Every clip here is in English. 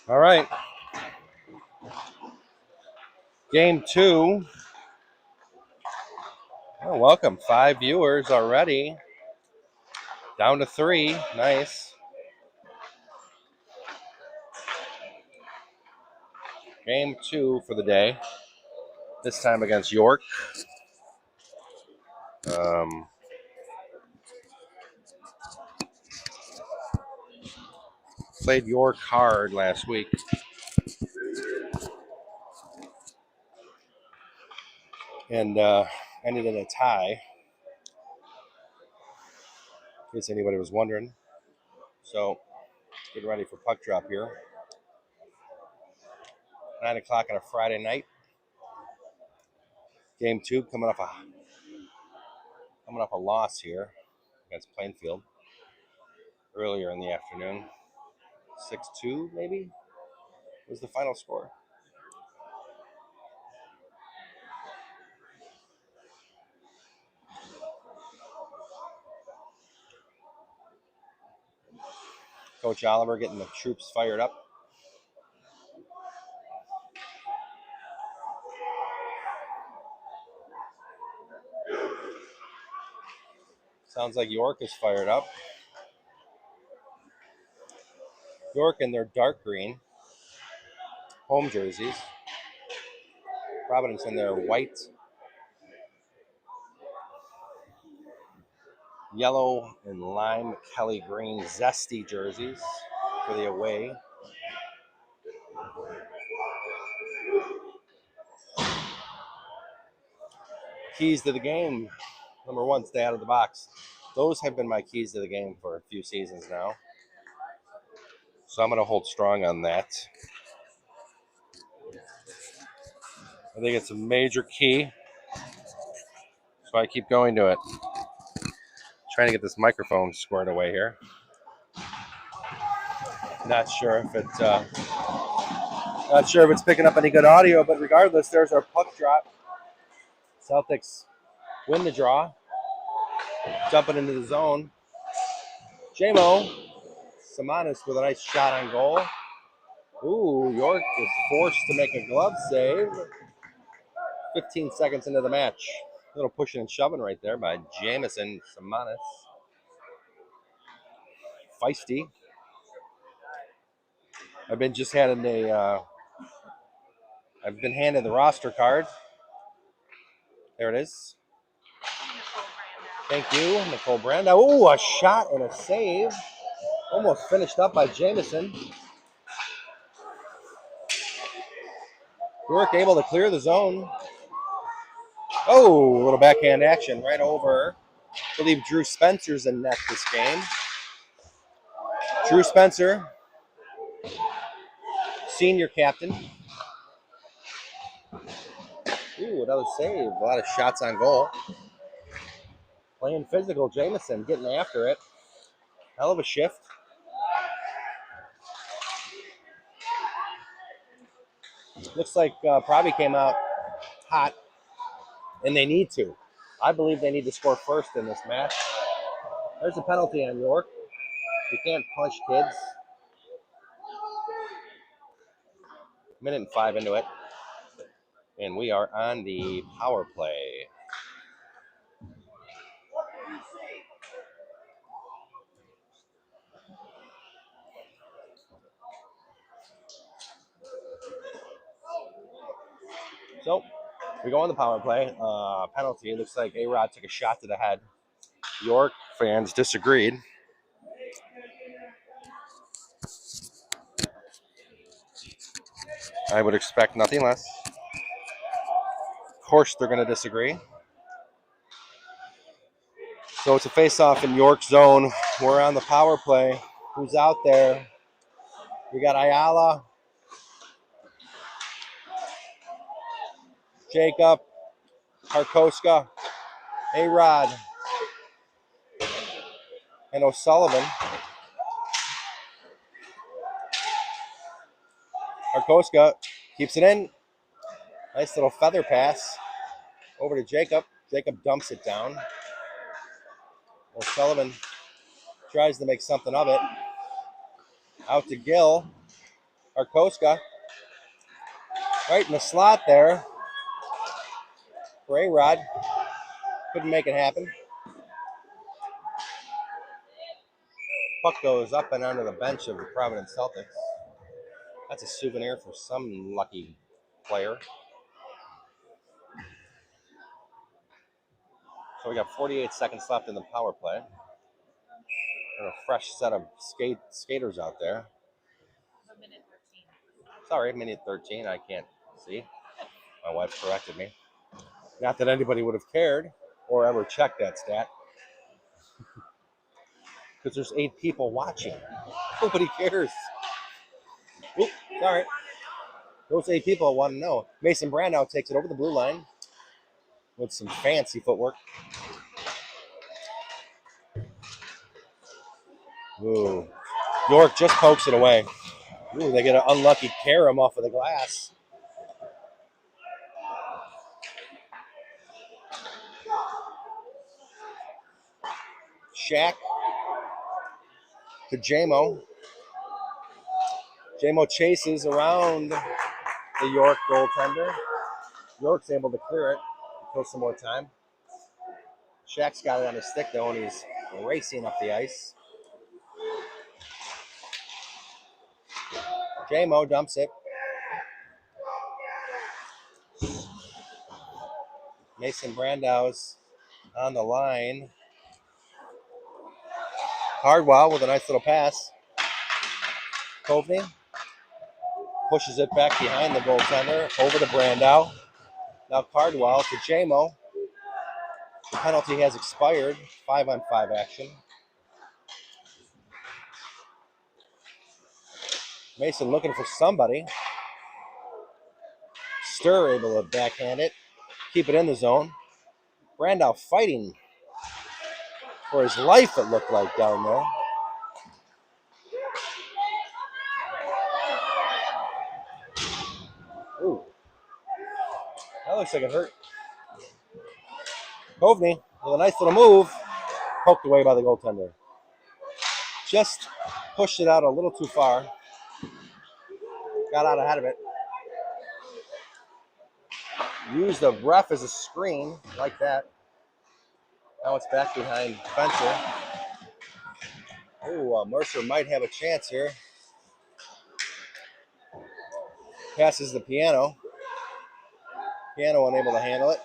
All right. Game two. Oh, welcome. 5 viewers already. Down to 3. Nice. Game two for the day. This time against York. Um, Played York hard last week. And ended in a tie. In case anybody was wondering. So, getting ready for puck drop here. 9 o'clock on a Friday night. Game two coming off a loss here against Plainfield earlier in the afternoon. 6-2 maybe was the final score. Coach Oliver getting the troops fired up. Sounds like York is fired up. York in their dark green home jerseys. Providence in their white, yellow, and lime Kelly green zesty jerseys for the away. Keys to the game. Number one, stay out of the box. Those have been my keys to the game for a few seasons now. So I'm going to hold strong on that. I think it's a major key. So I keep going to it. Trying to get this microphone squared away here. Not sure if it's picking up any good audio, but regardless, there's our puck drop. Celtics win the draw. Jumping into the zone. J-Mo Samanis with a nice shot on goal. Ooh, York is forced to make a glove save. 15 seconds into the match. A little pushing and shoving right there by Jamison Samanis. Feisty. I've been handed the roster card. There it is. Thank you, Nicole Branda. Ooh, a shot and a save. Almost finished up by Jamison. York able to clear the zone. Oh, a little backhand action right over. I believe Drew Spencer's in net this game. Drew Spencer, senior captain. Ooh, another save. A lot of shots on goal. Playing physical, Jamison getting after it. Hell of a shift. Looks like Proby came out hot, and they need to. I believe they need to score first in this match. There's a penalty on York. You can't punish kids. Minute and 5 into it. And we are on the power play. So we go on the power play. Penalty. It looks like A-Rod took a shot to the head. York fans disagreed. I would expect nothing less. Of course, they're going to disagree. So it's a face-off in York zone. We're on the power play. Who's out there? We got Ayala, Jacob, Karkoska, A-Rod, and O'Sullivan. Karkoska keeps it in. Nice little feather pass over to Jacob. Jacob dumps it down. O'Sullivan tries to make something of it. Out to Gill. Arkoska right in the slot there for A-Rod. Couldn't make it happen. Puck goes up and onto the bench of the Providence Celtics. That's a souvenir for some lucky player. So we got 48 seconds left in the power play. And a fresh set of skaters out there. Minute 13. Sorry, minute 13. I can't see. My wife corrected me. Not that anybody would have cared or ever checked that stat. Because there's 8 people watching. Nobody cares. Oops, sorry. Those 8 people want to know. Mason Brandow takes it over the blue line with some fancy footwork. Ooh. York just pokes it away. Ooh, they get an unlucky carom off of the glass. Shaq to Jamo. Jamo chases around the York goaltender. York's able to clear it. Kill some more time. Shaq's got it on his stick though, and he's racing up the ice. Jamo dumps it. Mason Brandow's on the line. Cardwell with a nice little pass. Kovney pushes it back behind the goaltender, over to Brandow. Now Cardwell to Jamo. The penalty has expired. 5-on-5 action. Mason looking for somebody. Stir able to backhand it. Keep it in the zone. Brandow fighting for his life, it looked like, down there. Ooh. That looks like it hurt. Kovney with a nice little move. Poked away by the goaltender. Just pushed it out a little too far. Got out ahead of it. Used the ref as a screen, like that. Now it's back behind Spencer. Ooh, Mercer might have a chance here. Passes the Piano. Piano unable to handle it.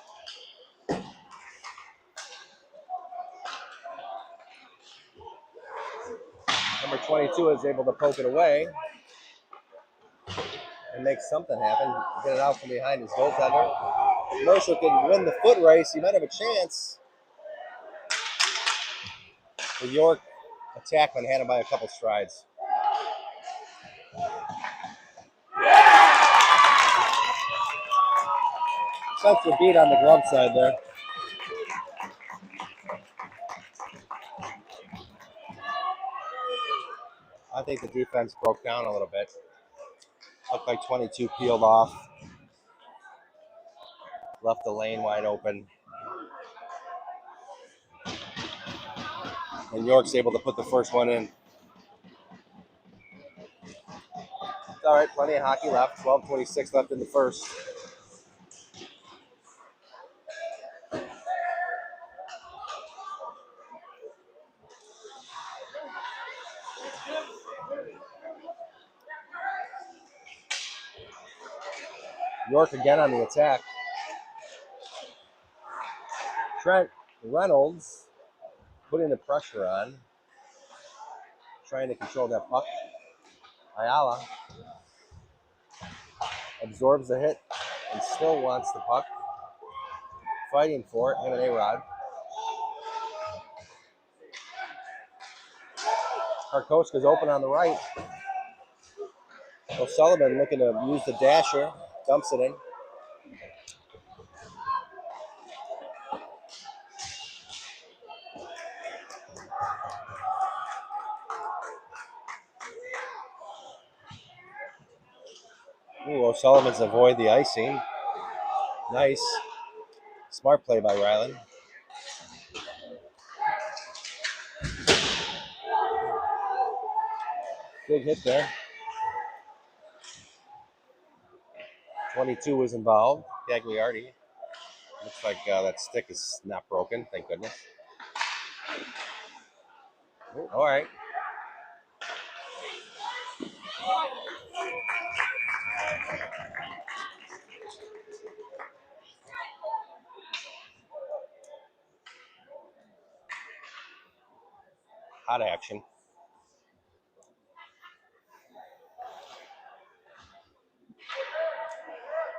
Number 22 is able to poke it away and make something happen. Get it out from behind his goaltender. Mercer can win the foot race. He might have a chance. The York attackman had him by a couple strides. Spencer beat on the glove side there. I think the defense broke down a little bit. Looked like 22 peeled off. Left the lane wide open. And York's able to put the first one in. It's all right, plenty of hockey left. 12:26 left in the first. York again on the attack. Trent Reynolds putting the pressure on. Trying to control that puck. Ayala absorbs the hit and still wants the puck. Fighting for it, him and A-Rod. Karkoska's open on the right. O'Sullivan looking to use the dasher. Dumps it in. Ooh, O'Sullivan's avoid the icing. Nice. Smart play by Ryland. Big hit there. 22 was involved. Gagliardi. Looks like that stick is not broken, thank goodness. All right. Hot action.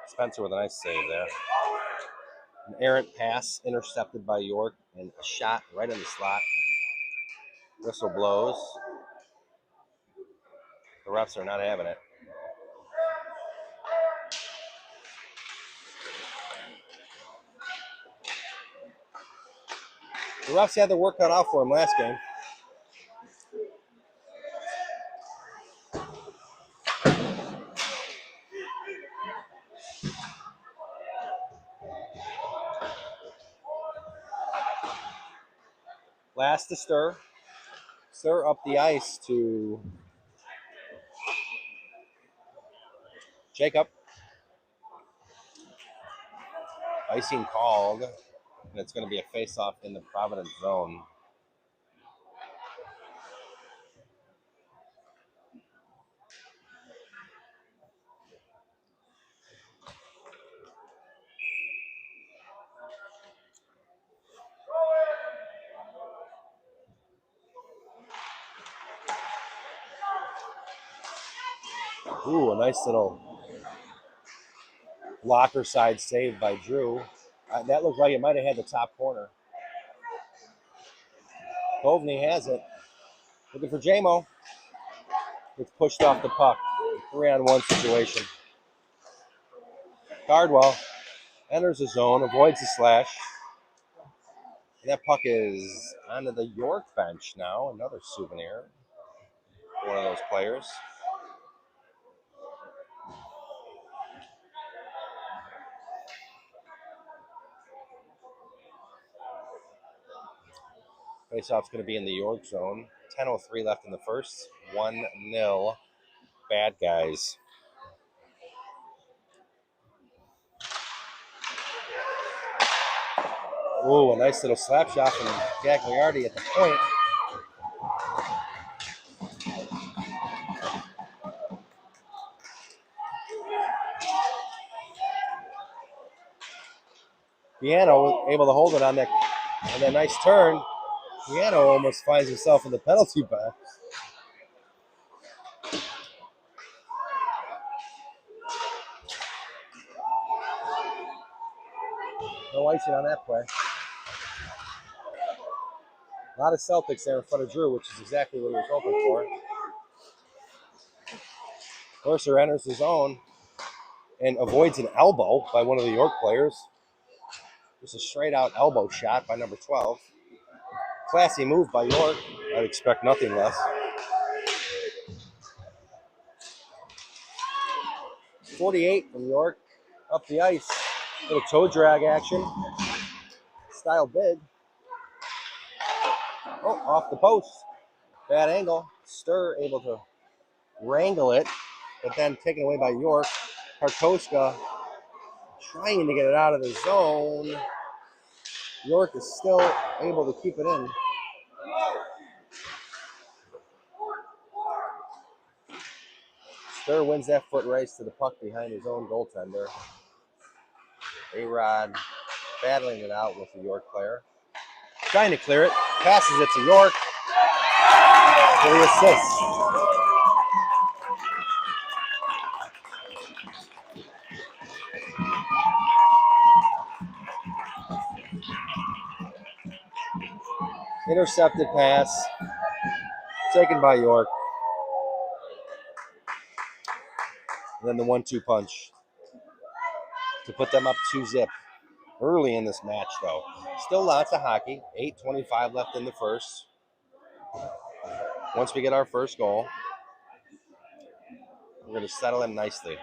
Spencer with a nice save there. An errant pass intercepted by York and a shot right in the slot. Whistle blows. The refs are not having it. The refs had their work cut out for him last game. Last to stir. Stir up the ice to Jacob. Icing called. And it's going to be a face-off in the Providence zone. Ooh, a nice little blocker side save by Drew. That looked like it might have had the top corner. Kovney has it. Looking for JMO. It's pushed off the puck. 3-on-1 situation. Cardwell enters the zone, avoids the slash. And that puck is onto the York bench now. Another souvenir for one of those players. Faceoff's going to be in the York zone. 10:03 left in the first. 1-0. Bad guys. Ooh, a nice little slap shot from Gagliardi at the point. Piano able to hold it on that nice turn. Piano almost finds himself in the penalty box. No icing on that play. A lot of Celtics there in front of Drew, which is exactly what he was hoping for. Mercer enters the zone and avoids an elbow by one of the York players. Just a straight out elbow shot by number 12. Classy move by York. I'd expect nothing less. 48 from York. Up the ice. Little toe drag action. Style big. Oh, off the post. Bad angle. Stir able to wrangle it, but then taken away by York. Karkoska trying to get it out of the zone. York is still able to keep it in. Stir wins that foot race to the puck behind his own goaltender. A-Rod battling it out with the York player. Trying to clear it. Passes it to York for the assist. Intercepted pass. Taken by York. And then the 1-2 punch to put them up 2-0. Early in this match, though. Still lots of hockey. 8:25 left in the first. Once we get our first goal, we're going to settle in nicely.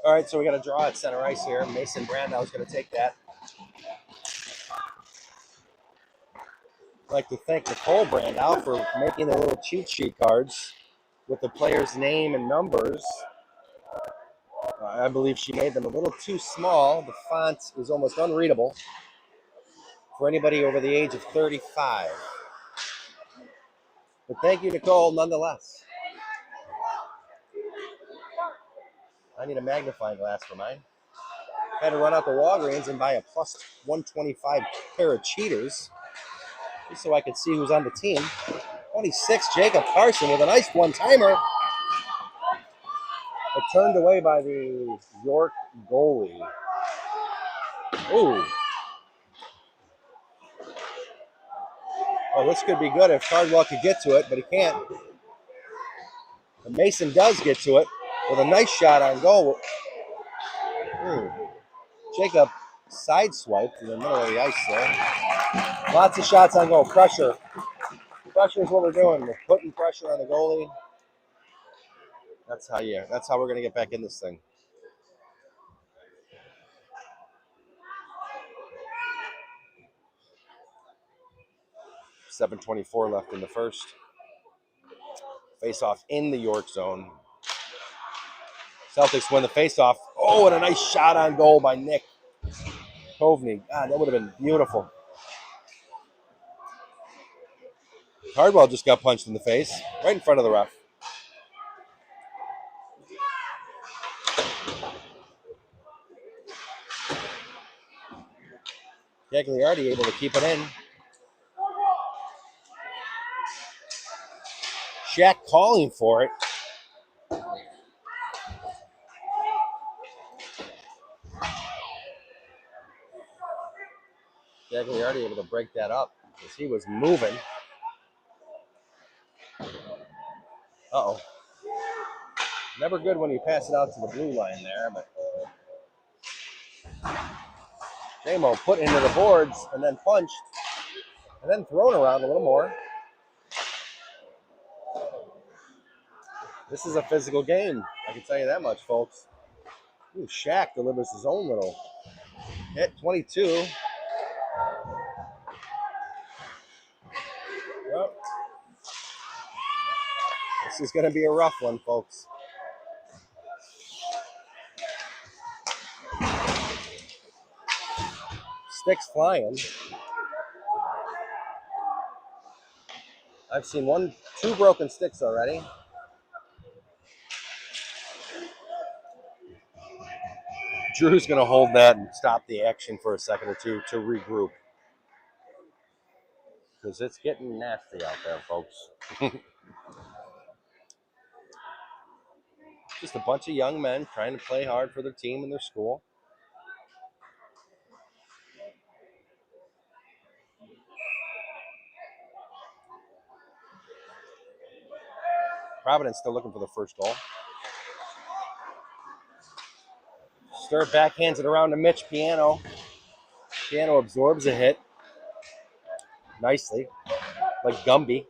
All right, so we got a draw at center ice here. Mason Brandau is going to take that. like to thank Nicole Brandow for making the little cheat sheet cards with the player's name and numbers. I believe she made them a little too small. The font is almost unreadable for anybody over the age of 35. But thank you, Nicole, nonetheless. I need a magnifying glass for mine. Had to run out to Walgreens and buy a plus 125 pair of cheaters just so I could see who's on the team. 26, Jacob Carson with a nice one-timer. But turned away by the York goalie. Ooh. Oh, this could be good if Cardwell could get to it, but he can't. And Mason does get to it with a nice shot on goal. Jacob sideswiped in the middle of the ice there. Lots of shots on goal. Pressure. Pressure is what we're doing. We're putting pressure on the goalie. That's how we're gonna get back in this thing. .724 left in the first. Face-off in the York zone. Celtics win the face-off. Oh, and a nice shot on goal by Nick Kovney. God, that would have been beautiful. Cardwell just got punched in the face, right in front of the ref. Gagliardi able to keep it in. Shaq calling for it. Gagliardi able to break that up because he was moving. Uh-oh. Never good when you pass it out to the blue line there, but J-Mo put into the boards and then punched and then thrown around a little more. This is a physical game. I can tell you that much, folks. Ooh, Shaq delivers his own little hit. 22. Well, this is going to be a rough one, folks. Sticks flying. I've seen two broken sticks already. Drew's going to hold that and stop the action for a second or two to regroup. Because it's getting nasty out there, folks. Just a bunch of young men trying to play hard for their team and their school. Providence still looking for the first goal. Stir backhands it around to Mitch Piano. Piano absorbs a hit nicely, like Gumby.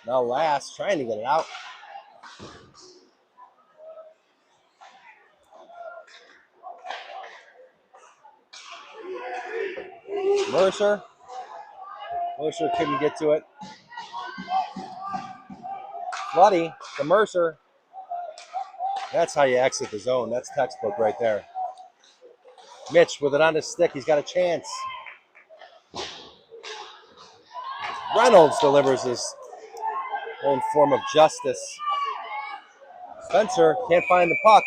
Now Last trying to get it out. Mercer couldn't get to it. Floody to Mercer. That's how you exit the zone. That's textbook right there. Mitch with it on his stick. He's got a chance. Reynolds delivers his own form of justice. Spencer can't find the puck.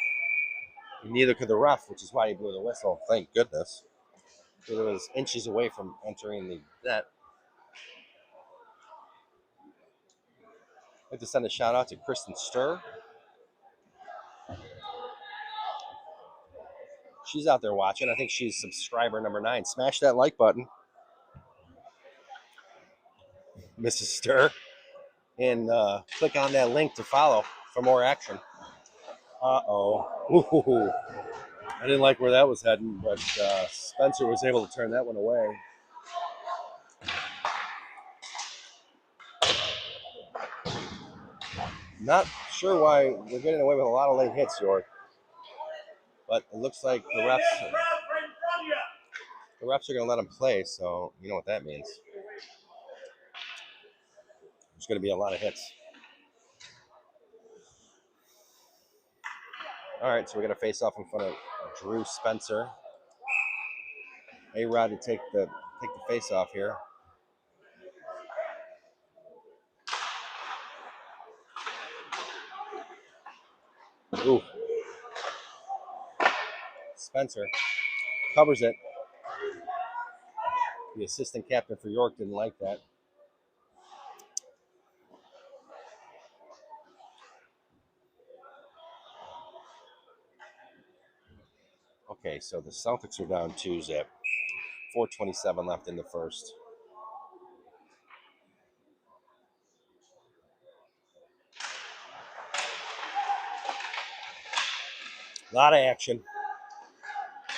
Neither could the ref, which is why he blew the whistle. Thank goodness. It was inches away from entering the net. I'd like to send a shout out to Kristen Sturr. She's out there watching. I think she's subscriber number 9. Smash that like button, Mrs. Sturr, and click on that link to follow for more action. Ooh. I didn't like where that was heading, but Spencer was able to turn that one away. Not sure why we're getting away with a lot of late hits, York. But it looks like the refs are going to let him play, so you know what that means. There's going to be a lot of hits. All right, so we're going to face off in front of Drew Spencer. A-Rod to take the face off here. Ooh. Spencer covers it. The assistant captain for York didn't like that. Okay, so the Celtics are down 2-zip. 4:27 left in the first. A lot of action.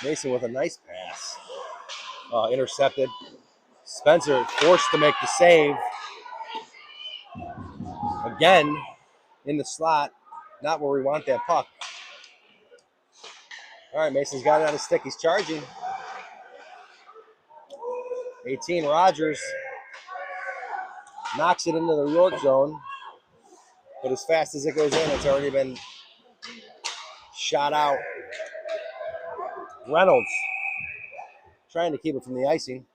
Mason with a nice pass. Intercepted. Spencer forced to make the save. Again, in the slot. Not where we want that puck. All right, Mason's got it on his stick. He's charging. 18, Rogers knocks it into the York zone. But as fast as it goes in, it's already been shot out. Reynolds trying to keep it from the icing.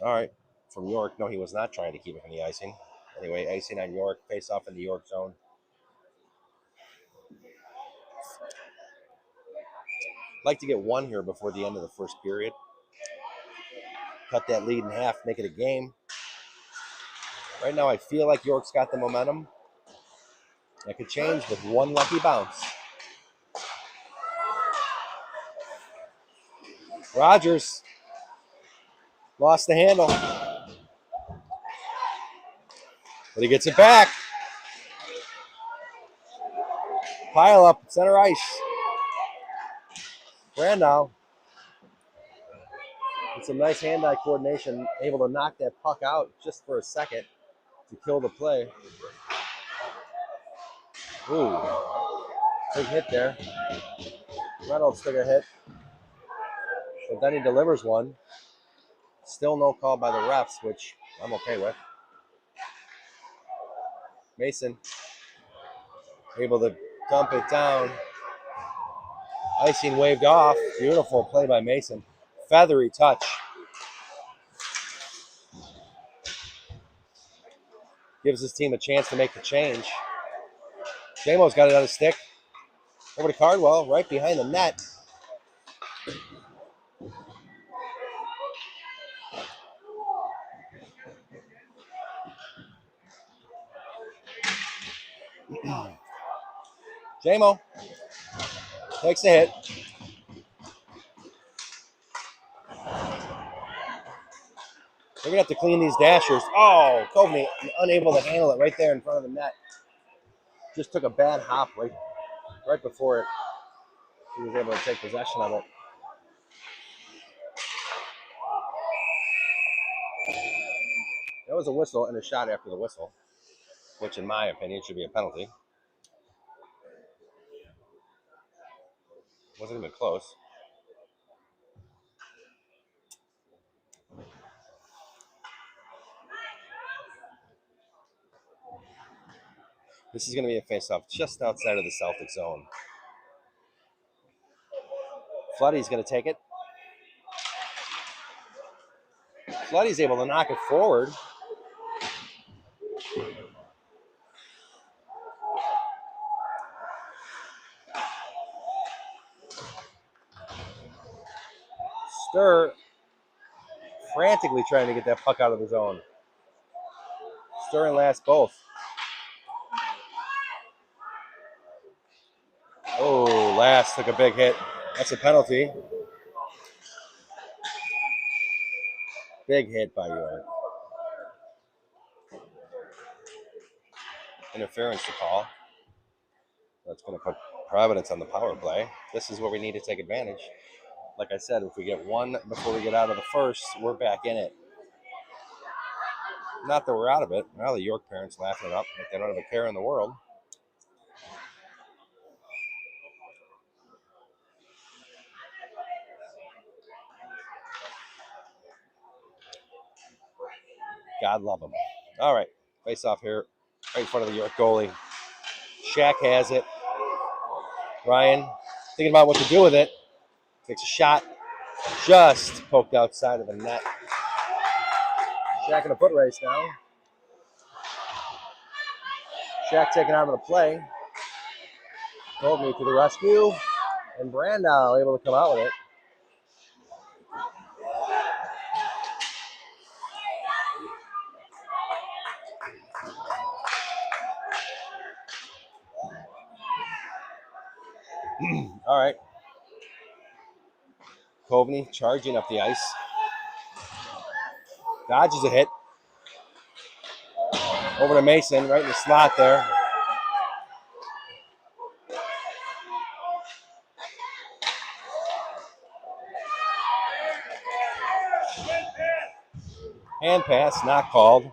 All right, from York. No, he was not trying to keep it from the icing. Anyway, icing on York. Face off in the York zone. Like to get one here before the end of the first period. Cut that lead in half, make it a game. Right now, I feel like York's got the momentum. That could change with one lucky bounce. Rogers lost the handle. But he gets it back. Pile up, center ice. Brandow. With some nice hand-eye coordination, able to knock that puck out just for a second to kill the play. Ooh, big hit there. Reynolds took a hit, but then he delivers one. Still no call by the refs, which I'm okay with. Mason able to dump it down. Icing waved off. Beautiful play by Mason. Feathery touch. Gives his team a chance to make the change. Jamo's got it on his stick. Over to Cardwell, right behind the net. Jamo takes a hit. We're going to have to clean these dashers. Oh, Coveney unable to handle it right there in front of the net. Just took a bad hop right before it. He was able to take possession of it. That was a whistle and a shot after the whistle, which in my opinion should be a penalty. Wasn't even close. This is going to be a face-off just outside of the Celtic zone. Floodey's going to take it. Floodey's able to knock it forward. Stir frantically trying to get that puck out of the zone. Stir and Last both. Oh, Last took a big hit. That's a penalty. Big hit by York. Interference to call. That's going to put Providence on the power play. This is where we need to take advantage. Like I said, if we get one before we get out of the first, we're back in it. Not that we're out of it. Well, the York parents laughing it up like they don't have a care in the world. God love them. All right, face off here, right in front of the York goalie. Shaq has it. Ryan thinking about what to do with it. Takes a shot, just poked outside of the net. Shaq in a foot race now. Shaq taken out of the play. Kovney to the rescue, and Brandau able to come out with it. All right. Kovney charging up the ice. Dodges a hit. Over to Mason, right in the slot there. Hand pass, not called.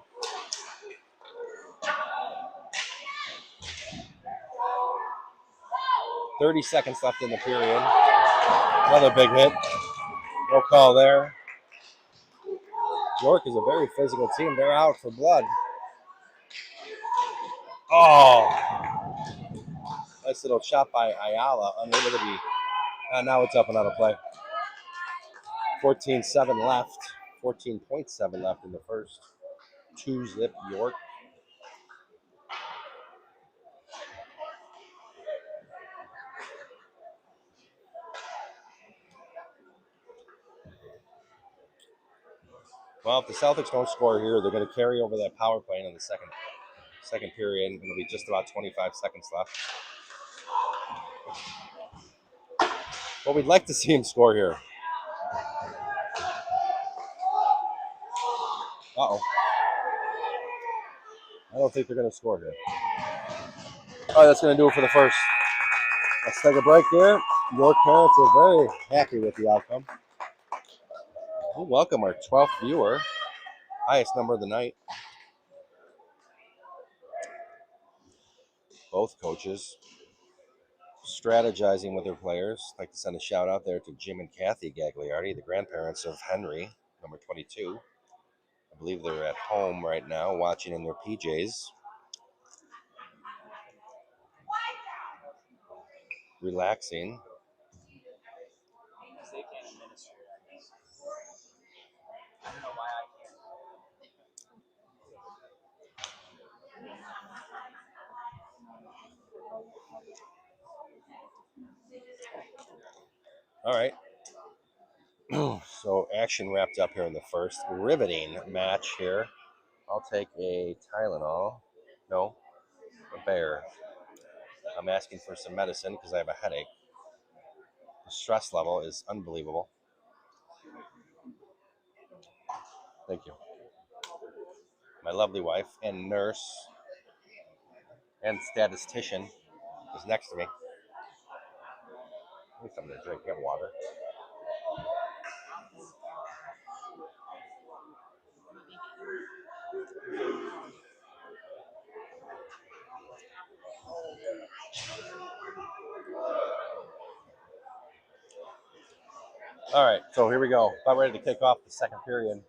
.30 seconds left in the period. Another big hit. No call there. York is a very physical team. They're out for blood. Oh! Nice little shot by Ayala. Unable to be. Now it's up another play. 14-7 left. 14.7 left in the first. 2-zip York. Well, if the Celtics don't score here, they're going to carry over that power play in the second period. It'll be just about 25 seconds left. But we'd like to see him score here. Uh-oh. I don't think they're going to score here. All right, that's going to do it for the first. Let's take a break here. York parents are very happy with the outcome. We welcome our 12th viewer, highest number of the night. Both coaches strategizing with their players. I'd like to send a shout out there to Jim and Kathy Gagliardi, the grandparents of Henry, number 22. I believe they're at home right now watching in their PJs. Relaxing. All right. So action wrapped up here in the first. Riveting match here. I'll take a Tylenol. No, a Bear. I'm asking for some medicine because I have a headache. The stress level is unbelievable. Thank you. My lovely wife and nurse and statistician is next to me. Give me something to drink. Get water. All right, so here we go. About ready to kick off the second period.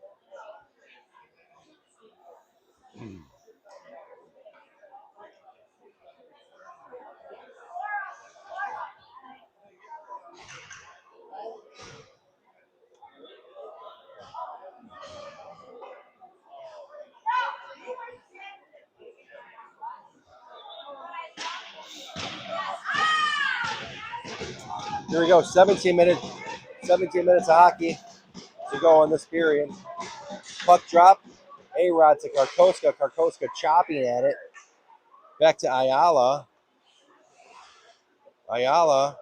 Here we go. 17 minutes of hockey to go in this period. Puck drop. A-Rod to Karkoska. Karkoska chopping at it. Back to Ayala. Ayala.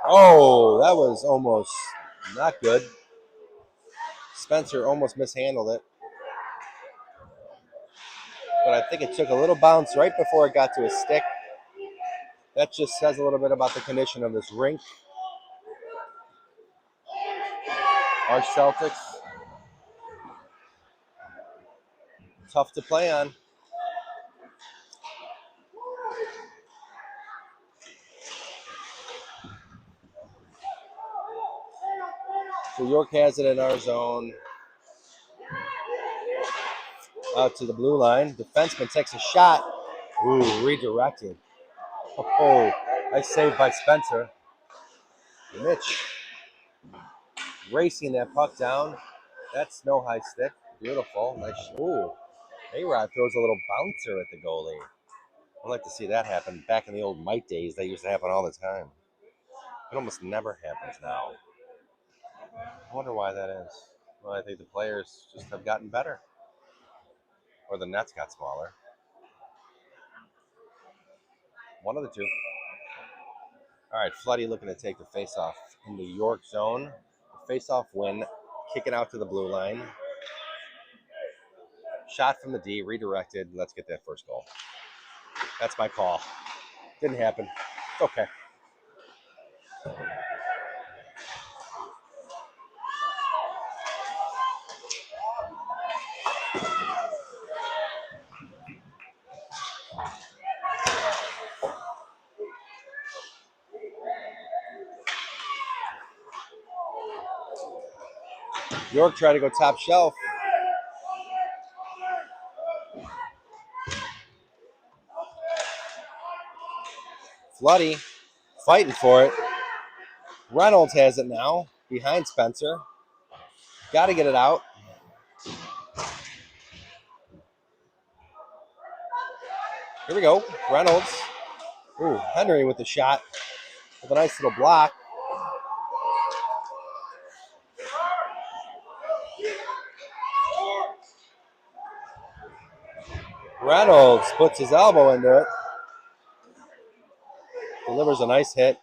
Oh, that was almost not good. Spencer almost mishandled it. But I think it took a little bounce right before it got to his stick. That just says a little bit about the condition of this rink. Our Celtics, tough to play on. So York has it in our zone. Out to the blue line. Defenseman takes a shot. Ooh, redirected. Oh, nice save by Spencer. Mitch racing that puck down. That's no high stick. Beautiful. Nice. Ooh, A-Rod throws a little bouncer at the goalie. I'd like to see that happen. Back in the old Mike days, that used to happen all the time. It almost never happens now. I wonder why that is. Well, I think the players just have gotten better. Or the nets got smaller. One of the two. All right, Floody looking to take the face-off in the York zone. Face-off win. Kicking out to the blue line. Shot from the D, redirected. Let's get that first goal. That's my call. Didn't happen. It's okay. York tried to go top shelf. Floody fighting for it. Reynolds has it now behind Spencer. Got to get it out. Here we go. Reynolds. Ooh, Henry with the shot with a nice little block. Reynolds puts his elbow into it. Delivers a nice hit.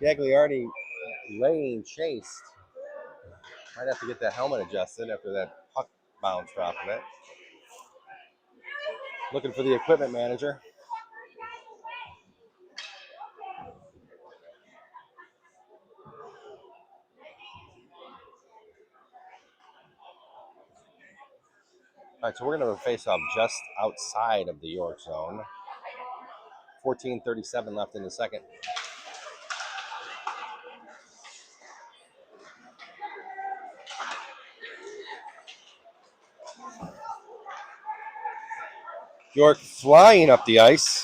Gagliardi laying chased. Might have to get that helmet adjusted after that puck bounced off of it. Looking for the equipment manager. All right, so we're going to have a face-off just outside of the York zone. 14:37 left in the second. York flying up the ice.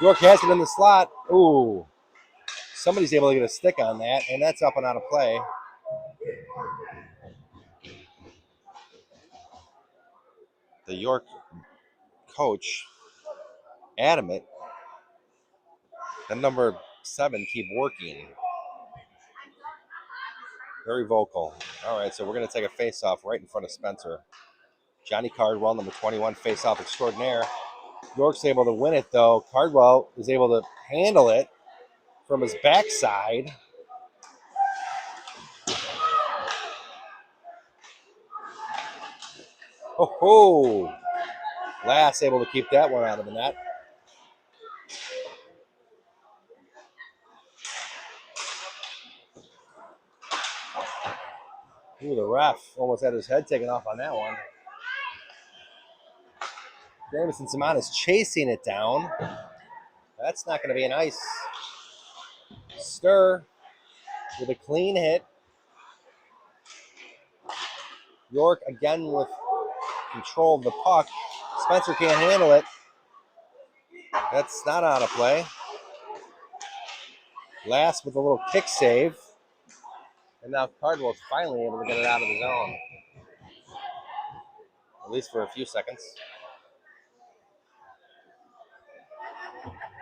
York has it in the slot. Ooh. Somebody's able to get a stick on that, and that's up and out of play. The York coach, adamant, that number 7 keep working. Very vocal. All right, so we're going to take a face-off right in front of Spencer. Johnny Cardwell, number 21, face-off extraordinaire. York's able to win it, though. Cardwell is able to handle it from his backside. Oh, Lass able to keep that one out of the net. Ooh, the ref almost had his head taken off on that one. Jamison Simon is chasing it down. That's not going to be an ice. Stir with a clean hit. York again with control of the puck. Spencer can't handle it. That's not out of play. Last with a little kick save. And now Cardwell's finally able to get it out of the zone. At least for a few seconds.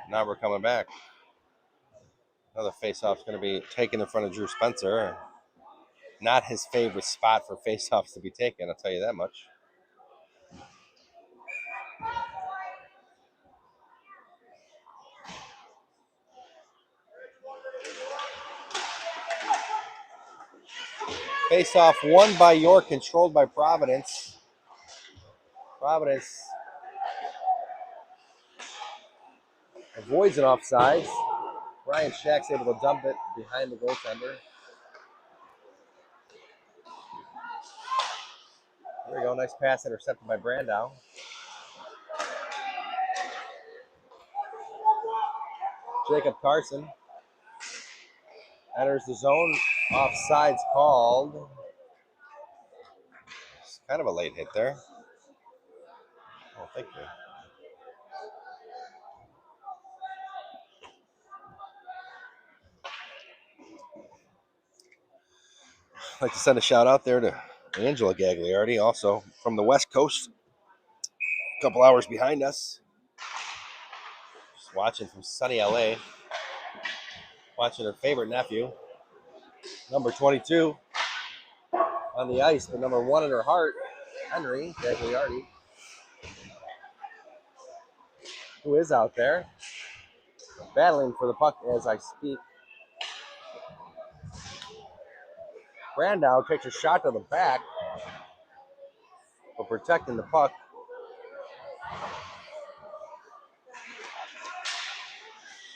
Now we're coming back. Another face-off is going to be taken in front of Drew Spencer. Not his favorite spot for face-offs to be taken, I'll tell you that much. Face off won by York, controlled by Providence. Providence avoids an offsides. Ryan Shack's able to dump it behind the goaltender. There we go. Nice pass intercepted by Brandow. Jacob Carson enters the zone. Offsides called. It's kind of a late hit there. Oh, thank you. I'd like to send a shout out there to Angela Gagliardi, also from the West Coast, a couple hours behind us. Just watching from sunny LA. Watching her favorite nephew, number 22, on the ice, but number 1 in her heart, Henry Gagliardi, who is out there battling for the puck as I speak. Brandow takes a shot to the back, but protecting the puck.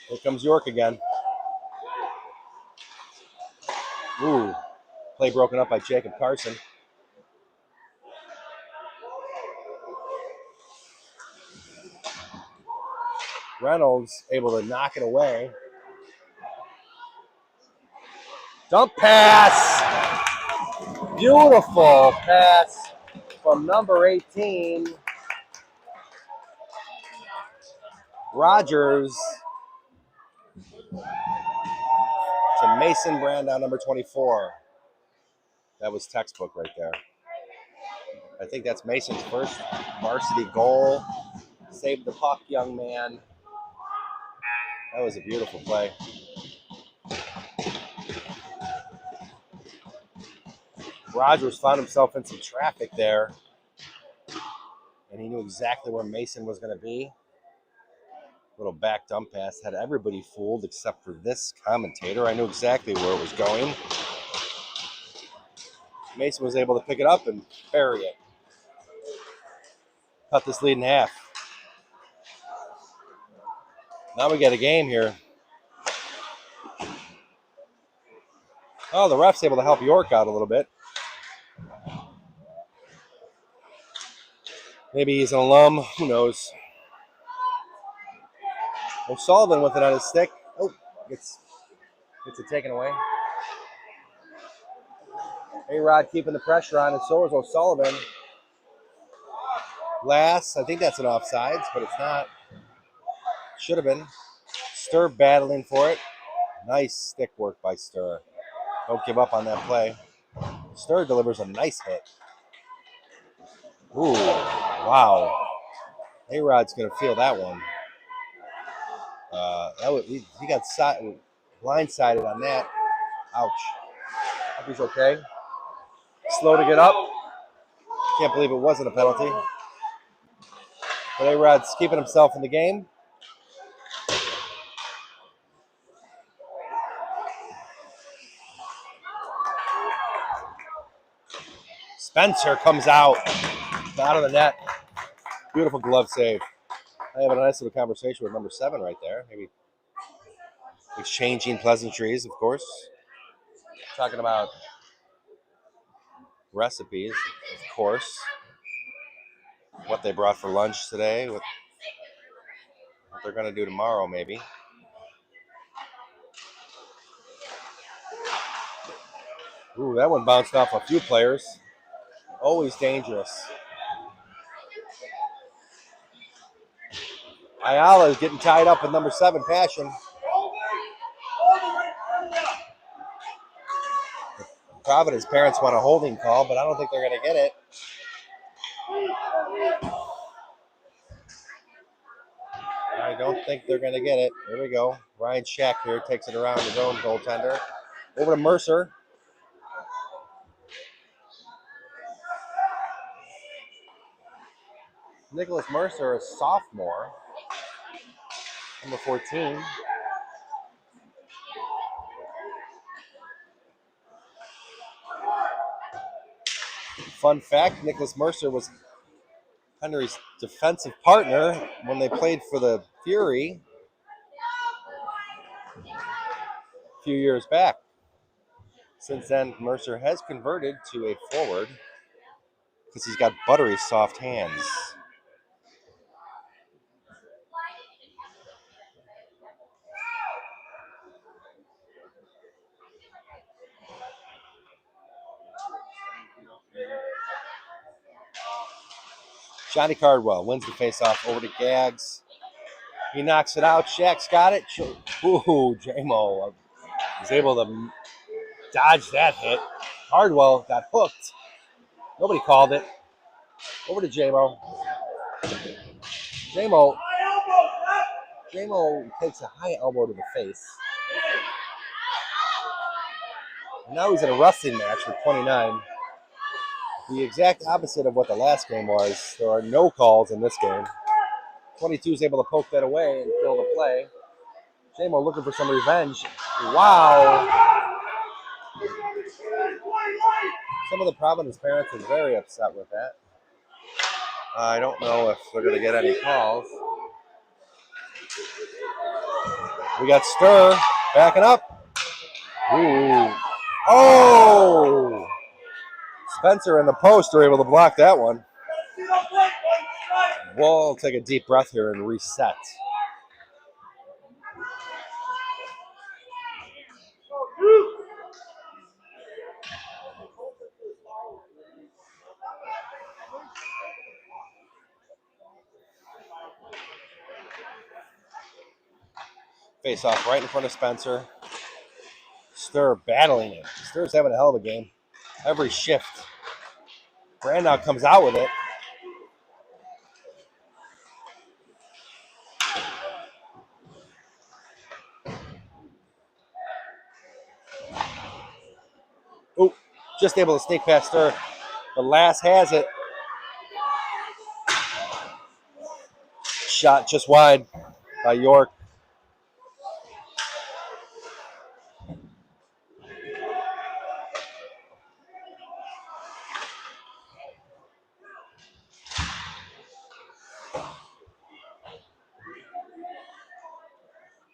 Here comes York again. Ooh, play broken up by Jacob Carson. Reynolds able to knock it away. Dump pass! Beautiful pass from number 18, Rogers, to Mason Brandow, number 24. That was textbook right there. I think that's Mason's first varsity goal. Saved the puck, young man. That was a beautiful play. Rogers found himself in some traffic there, and he knew exactly where Mason was going to be. Little back dump pass had everybody fooled except for this commentator. I knew exactly where it was going. Mason was able to pick it up and bury it. Cut this lead in half. Now we got a game here. Oh, the ref's able to help York out a little bit. Maybe he's an alum. Who knows? O'Sullivan with it on his stick. Oh, gets it taken away. A-Rod keeping the pressure on, and so is O'Sullivan. Last, I think that's an offsides, but it's not. Should have been. Stir battling for it. Nice stick work by Stir. Don't give up on that play. Stir delivers a nice hit. Ooh, wow. A-Rod's going to feel that one. He got blindsided on that. Ouch. Hope he's okay. Slow to get up. Can't believe it wasn't a penalty. But A-Rod's keeping himself in the game. Spencer comes out of the net. Beautiful glove save. I have a nice little conversation with number 7 right there. Maybe exchanging pleasantries, of course. Talking about recipes, of course. What they brought for lunch today. What they're going to do tomorrow, maybe. Ooh, that one bounced off a few players. Always dangerous. Ayala is getting tied up with number 7, Passion. Providence parents want a holding call, but I don't think they're going to get it. I don't think they're going to get it. Here we go. Ryan Shack here takes it around his own goaltender. Over to Mercer. Nicholas Mercer, a sophomore. Number 14. Fun fact, Nicholas Mercer was Henry's defensive partner when they played for the Fury a few years back. Since then, Mercer has converted to a forward because he's got buttery soft hands. Johnny Cardwell wins the faceoff over to Gags. He knocks it out. Shaq's got it. Ooh, J-Mo was able to dodge that hit. Cardwell got hooked. Nobody called it. Over to J-Mo. J-Mo takes a high elbow to the face. And now he's in a wrestling match with 29. The exact opposite of what the last game was. There are no calls in this game. 22 is able to poke that away and kill the play. J-Mo looking for some revenge. Wow. Some of the Providence parents are very upset with that. I don't know if they're going to get any calls. We got Stir backing up. Ooh. Oh! Spencer and the post are able to block that one. We'll take a deep breath here and reset. Face off right in front of Spencer. Stir battling it. Stir's having a hell of a game. Every shift. Brandow comes out with it. Ooh, just able to sneak past Stir. The last has it. Shot just wide by York.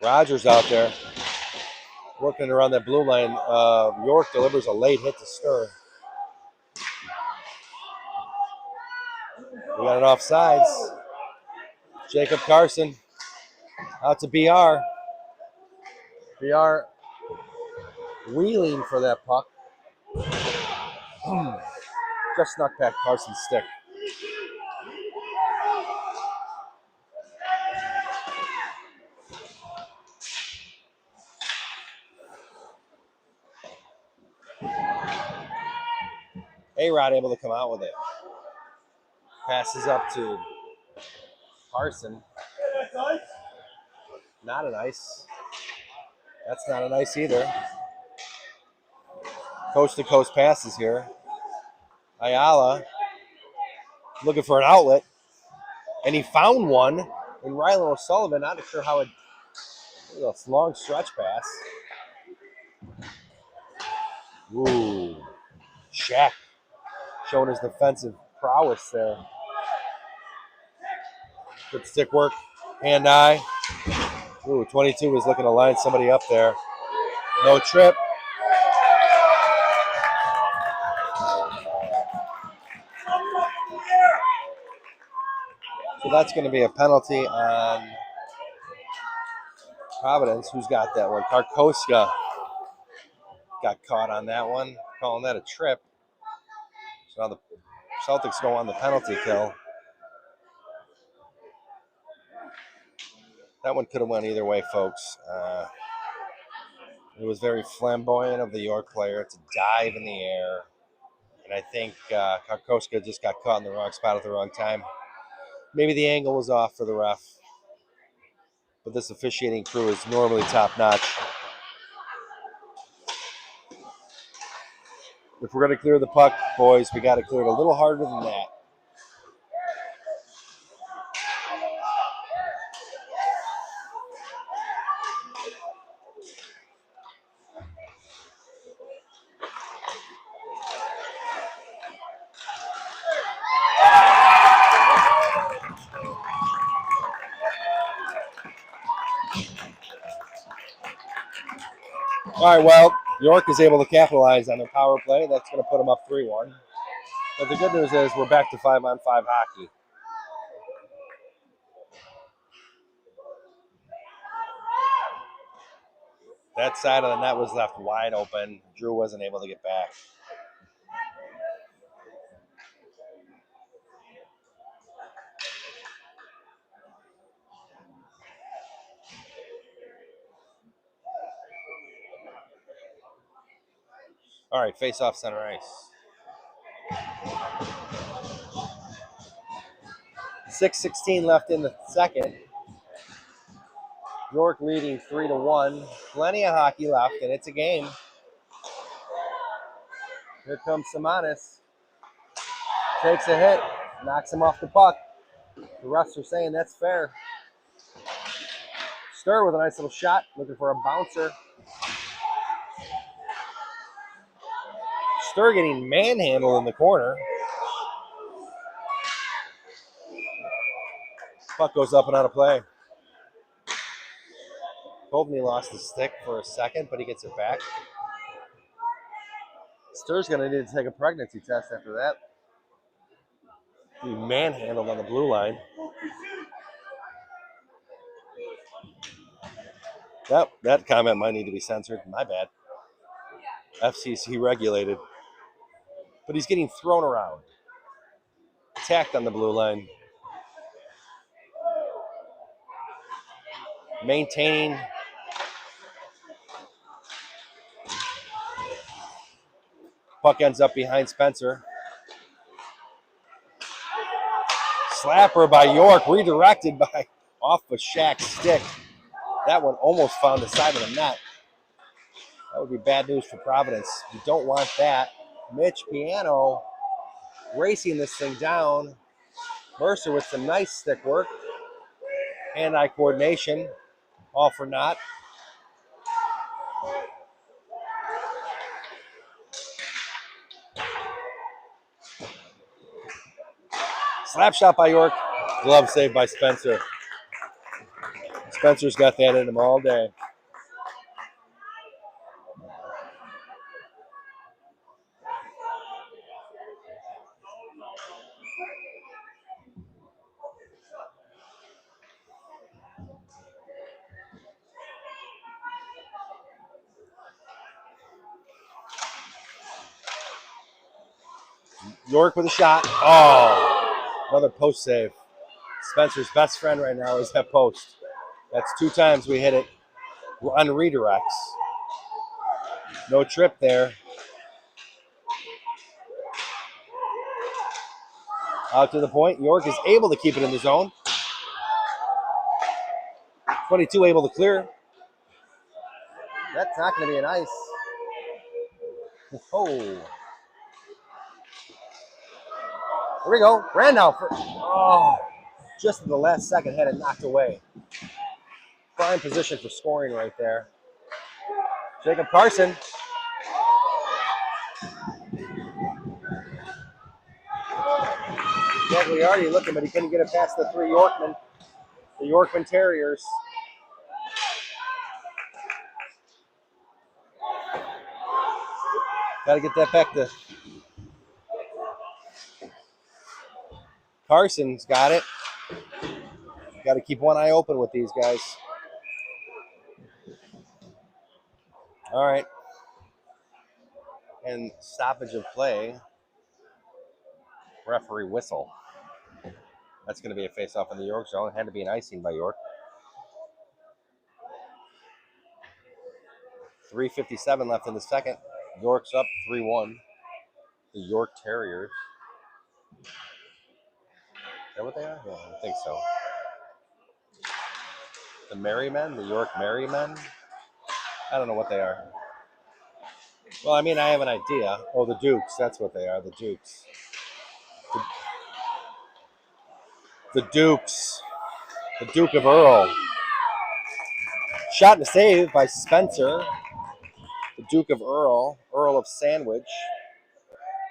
Rogers out there working around that blue line. York delivers a late hit to Stir. We got an offsides. Jacob Carson out to BR. BR wheeling for that puck. Just snuck past Carson's stick. A-Rod able to come out with it. Passes up to Carson. Not an ice. That's not an ice either. Coast to coast passes here. Ayala looking for an outlet. And he found one in Rylan O'Sullivan. Not sure how it was a long stretch pass. Ooh. Shaq showing his defensive prowess there. Good stick work. Hand-eye. Ooh, 22 was looking to line somebody up there. No trip. So that's going to be a penalty on Providence. Who's got that one? Karkoska got caught on that one, calling that a trip. So now the Celtics go on the penalty kill. That one could have went either way, folks. It was very flamboyant of the York player to dive in the air. And I think Karkoska just got caught in the wrong spot at the wrong time. Maybe the angle was off for the ref. But this officiating crew is normally top-notch. If we're going to clear the puck, boys, we got to clear it a little harder than that. All right, well, York is able to capitalize on their power play. That's going to put them up 3-1. But the good news is we're back to 5-on-5 hockey. That side of the net was left wide open. Drew wasn't able to get back. All right, face off center ice. 6:16 left in the second. York leading 3-1. Plenty of hockey left, and it's a game. Here comes Simonis. Takes a hit, knocks him off the puck. The refs are saying that's fair. Stir with a nice little shot, looking for a bouncer. Stir getting manhandled in the corner. Puck goes up and out of play. Coveney lost the stick for a second, but he gets it back. Stir's going to need to take a pregnancy test after that. He manhandled on the blue line. That comment might need to be censored. My bad. FCC regulated. But he's getting thrown around. Attacked on the blue line. Maintaining. Puck ends up behind Spencer. Slapper by York, redirected by off of Shaq's stick. That one almost found the side of the net. That would be bad news for Providence. You don't want that. Mitch Piano racing this thing down. Mercer with some nice stick work. Hand-eye coordination. All for naught. Slap shot by York. Glove save by Spencer. Spencer's got that in him all day. York with a shot. Oh, another post save. Spencer's best friend right now is that post. That's 2 times we hit it on redirects. No trip there. Out to the point. York is able to keep it in the zone. 22 able to clear. That's not going to be an ice. Oh. Here we go. Randolph. Oh. Just in the last second had it knocked away. Prime position for scoring right there. Jacob Carson. Gagliardi looking, but he couldn't get it past the 3 Yorkmen. The Yorkman Terriers. Got to get that back to Carson's got it. Got to keep one eye open with these guys. All right. And stoppage of play. Referee whistle. That's going to be a face-off in the York zone. It had to be an icing by York. 3:57 left in the second. York's up 3-1. The York Terriers. Is that what they are? Yeah, I think so. The Merrymen? The York Merrymen? I don't know what they are. Well, I mean, I have an idea. Oh, the Dukes. That's what they are, the Dukes. The Dukes. The Duke of Earl. Shot and a save by Spencer. The Duke of Earl. Earl of Sandwich.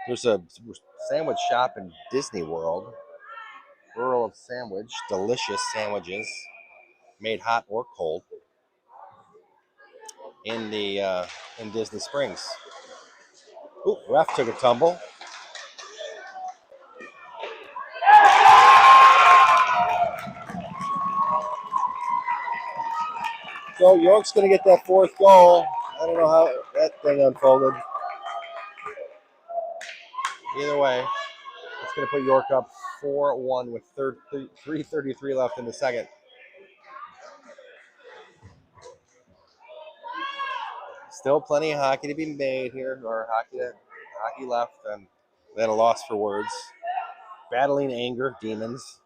There's a sandwich shop in Disney World. Earl of Sandwich. Delicious sandwiches. Made hot or cold. in Disney Springs. Ooh, ref took a tumble. So York's going to get that fourth goal. I don't know how that thing unfolded. Either way, it's going to put York up 4-1 with 3:33 left in the second. Still plenty of hockey to be made here, or hockey left, and then a loss for words. Battling anger, demons.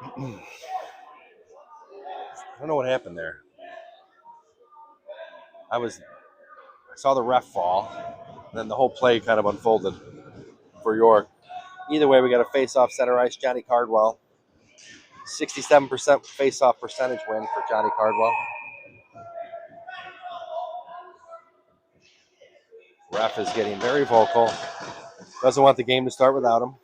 I don't know what happened there. I saw the ref fall, and then the whole play kind of unfolded for York. Either way, we got a face-off center ice, Johnny Cardwell. 67% face-off percentage win for Johnny Cardwell. Ref is getting very vocal. Doesn't want the game to start without him.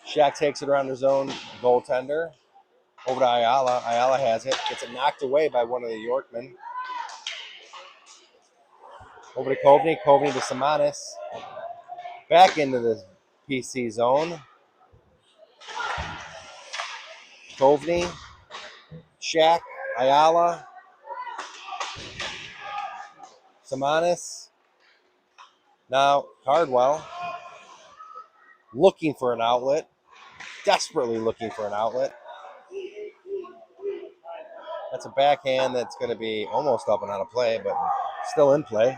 Shaq takes it around his own goaltender. Over to Ayala. Ayala has it. Gets it knocked away by one of the Yorkmen. Over to Kovney. Kovney to Samanis. Back into the PC zone. Kovney. Shaq. Ayala. Samanis. Now Cardwell. Looking for an outlet. Desperately looking for an outlet. That's a backhand that's going to be almost up and out of play, but still in play.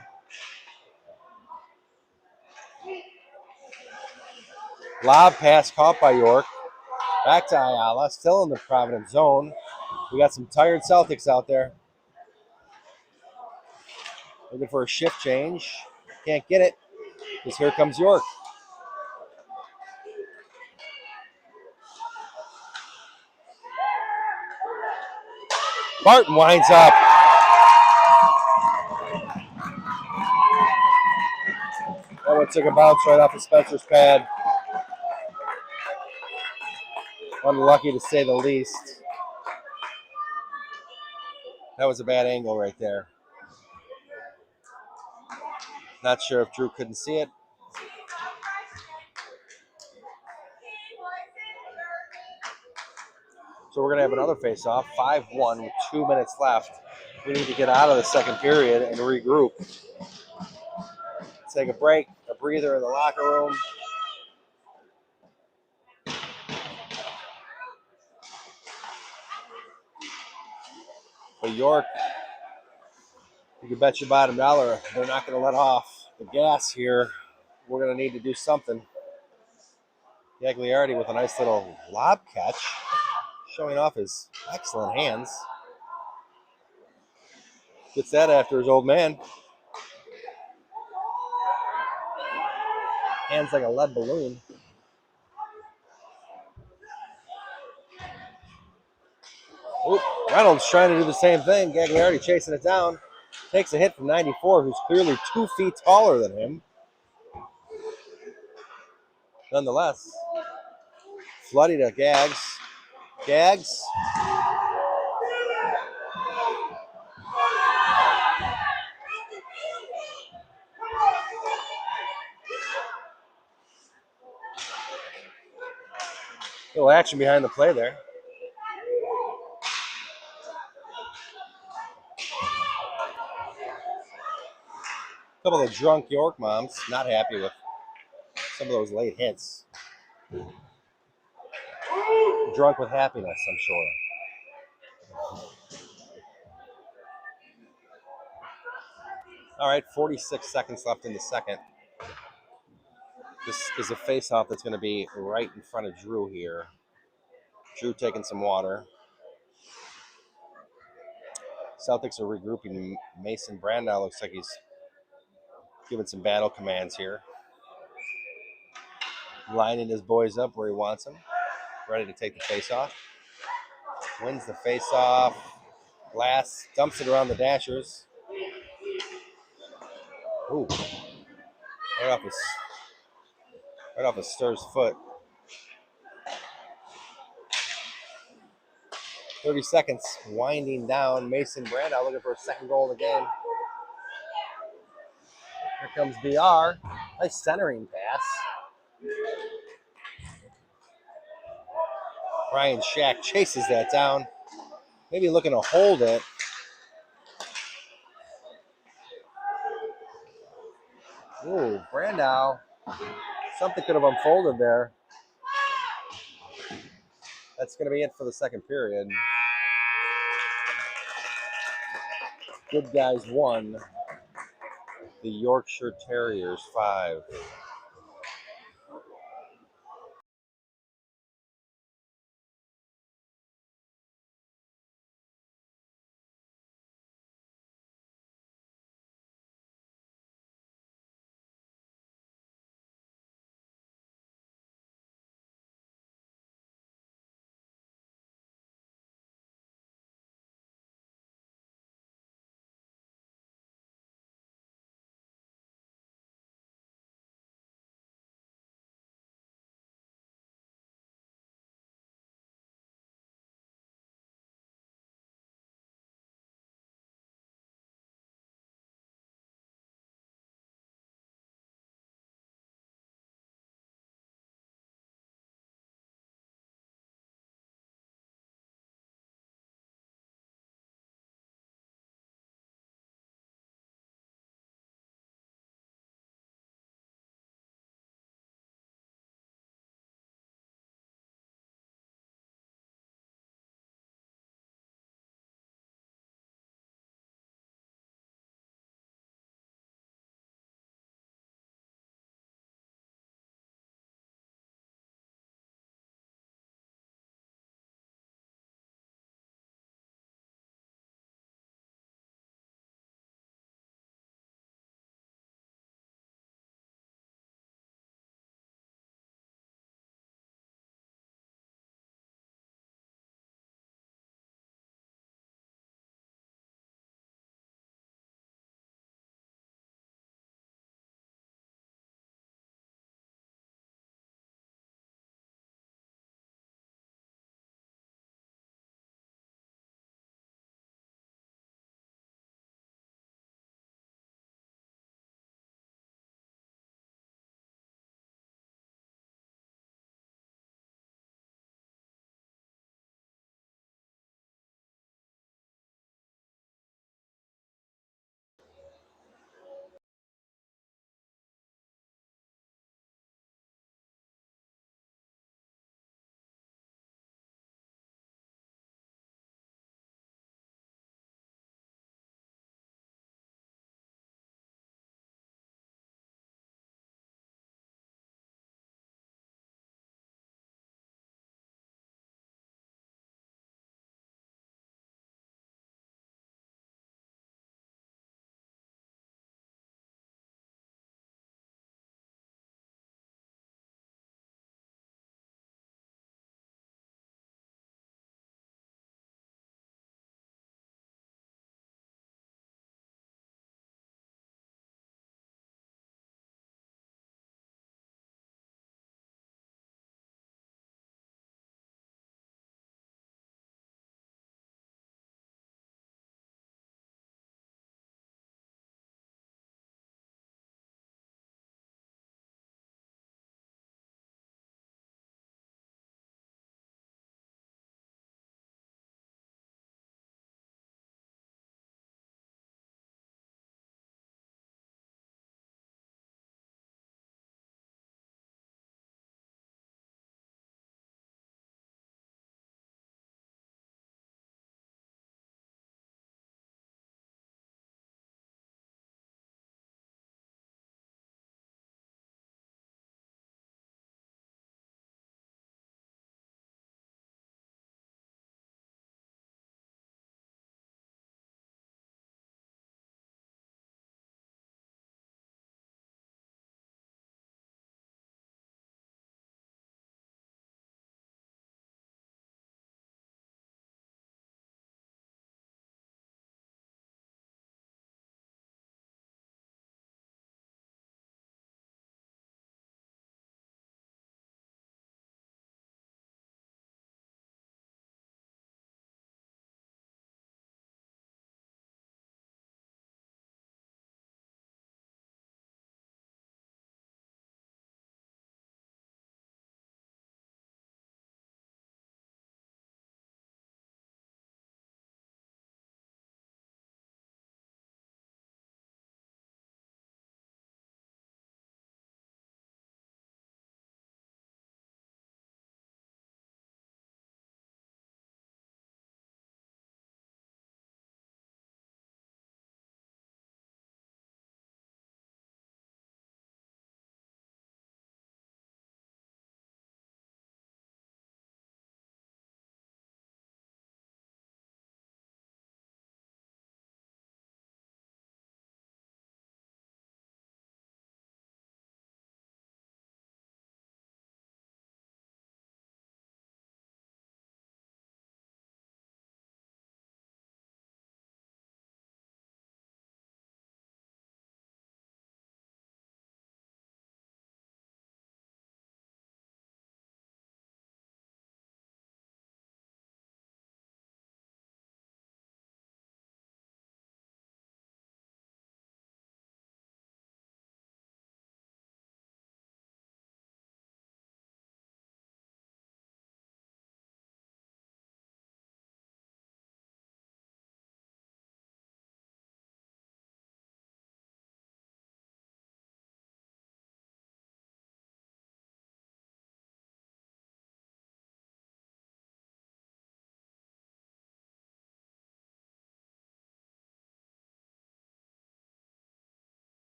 Lob pass caught by York. Back to Ayala, still in the Providence zone. We got some tired Celtics out there. Looking for a shift change. Can't get it because here comes York. Barton winds up. That one took a bounce right off of Spencer's pad. Unlucky to say the least. That was a bad angle right there. Not sure if Drew couldn't see it. So we're going to have another face-off, 5-1 with 2 minutes left. We need to get out of the second period and regroup. Take a break, a breather in the locker room. But York, you can bet your bottom dollar they're not going to let off the gas here. We're going to need to do something. Gagliardi with a nice little lob catch, showing off his excellent hands. Gets that after his old man. Hands like a lead balloon. Oop, Reynolds trying to do the same thing. Gagliardi chasing it down. Takes a hit from 94, who's clearly 2 feet taller than him. Nonetheless, Floody to Gags. Gags. Little action behind the play there. A couple of drunk York moms not happy with some of those late hits. Drunk with happiness, I'm sure. All right, 46 seconds left in the second. This is a face-off that's going to be right in front of Drew here. Drew taking some water. Celtics are regrouping. Mason Brandau looks like he's giving some battle commands here. Lining his boys up where he wants them. ready to take the face off. Wins the face off. Glass dumps it around the dashers. Ooh, right off his Stir's foot. 30 seconds, winding down. Mason Brandow looking for a second goal of the game. Here comes BR. Nice centering pass. Ryan Shack chases that down. Maybe looking to hold it. Ooh, Brandow. Something could have unfolded there. That's going to be it for the second period. Good Guys 1. The Yorkshire Terriers 5.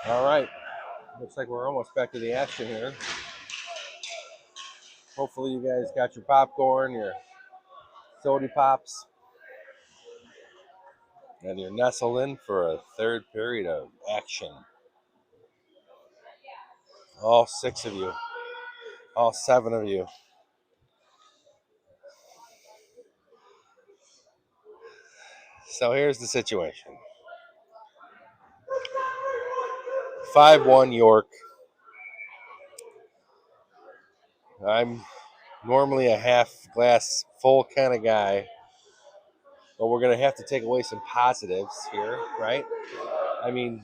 All right. Looks like we're almost back to the action here. Hopefully, you guys got your popcorn, your soda pops, and you're nestled in for a third period of action. All 6 of you, all 7 of you. So here's the situation. 5-1 York. I'm normally a half glass full kind of guy, but we're going to have to take away some positives here, right? I mean,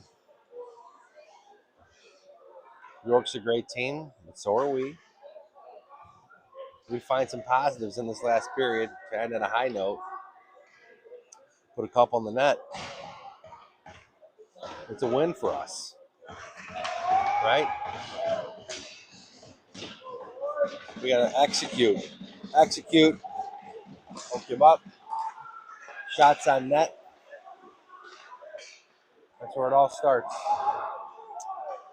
York's a great team, but so are we. We find some positives in this last period to end on a high note. Put a couple in the net. It's a win for us, right? We got to execute. Execute. Don't give up. Shots on net. That's where it all starts.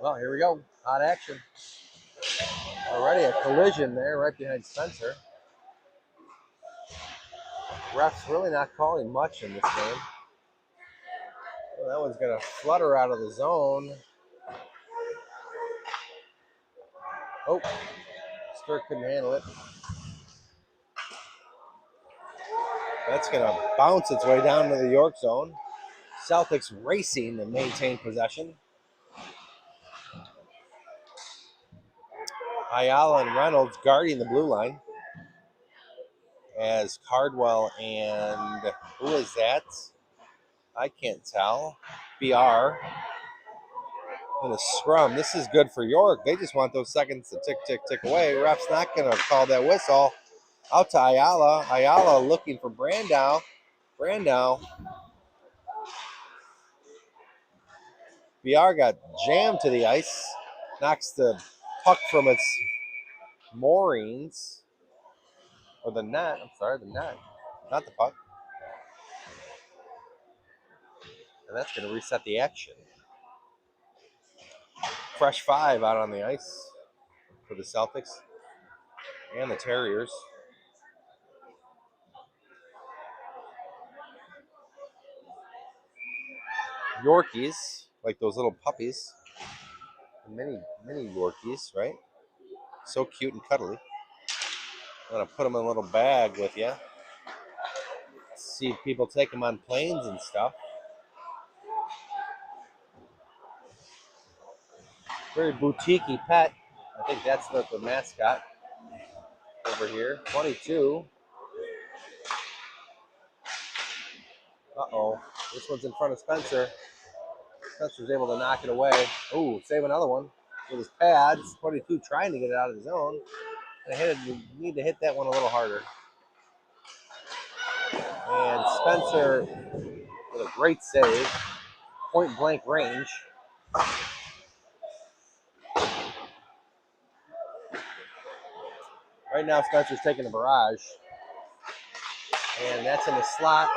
Well, here we go. Hot action. Already a collision there right behind Spencer. Ref's really not calling much in this game. Well, that one's going to flutter out of the zone. Oh, Sturk couldn't handle it. That's going to bounce its way down to the York zone. Celtics racing to maintain possession. Ayala and Reynolds guarding the blue line. As Cardwell and who is that? I can't tell. BR in a scrum. This is good for York. They just want those seconds to tick, tick, tick away. Ref's not going to call that whistle. Out to Ayala. Ayala looking for Brandow. Brandow. BR got jammed to the ice. Knocks the puck from its moorings. Or the net. I'm sorry, the net. Not the puck. And that's going to reset the action. Fresh 5 out on the ice for the Celtics and the Terriers. Yorkies, like those little puppies. Mini Yorkies, right? So cute and cuddly. I'm going to put them in a little bag with you. See people take them on planes and stuff. Very boutique-y pet. I think that's the mascot over here. 22. Uh-oh. This one's in front of Spencer. Spencer's able to knock it away. Ooh, save another one with his pads. 22 trying to get it out of the zone. You need to hit that one a little harder. And Spencer with a great save. Point blank range. Right now, Spencer's taking a barrage. And that's in the slot.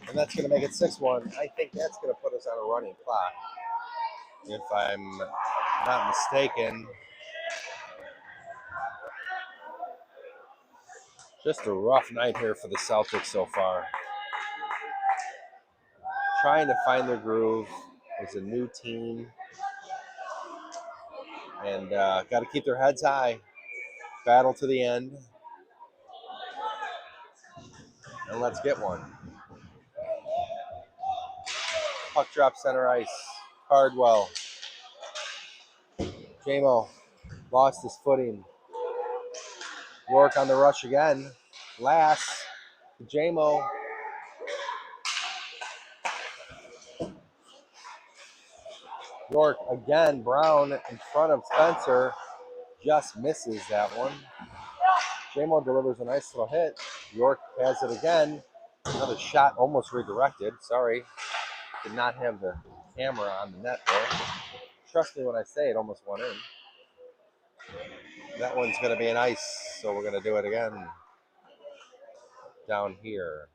And that's going to make it 6-1. I think that's going to put us on a running clock. If I'm not mistaken. Just a rough night here for the Celtics so far. Trying to find their groove. It's a new team. And got to keep their heads high. Battle to the end. And let's get one. Puck drop center ice. Cardwell. Jamo lost his footing. York on the rush again. Last. Jamo. York again. Brown in front of Spencer. Just misses that one. Jamo delivers a nice little hit. York has it again. Another shot almost redirected. Sorry. Did not have the camera on the net there. Trust me when I say it almost went in. That one's going to be an ice, so we're going to do it again down here.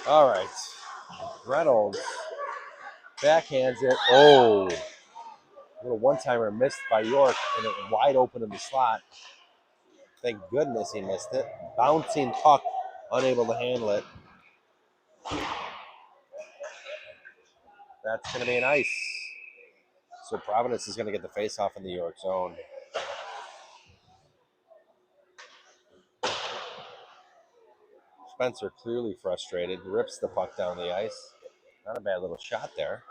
All right. Reynolds backhands it. Oh, a little one-timer missed by York, and it wide open in the slot. Thank goodness he missed it. Bouncing puck, unable to handle it. That's going to be an ice. So Providence is going to get the face-off in the York zone. Spencer clearly frustrated, rips the puck down the ice. Not a bad little shot there.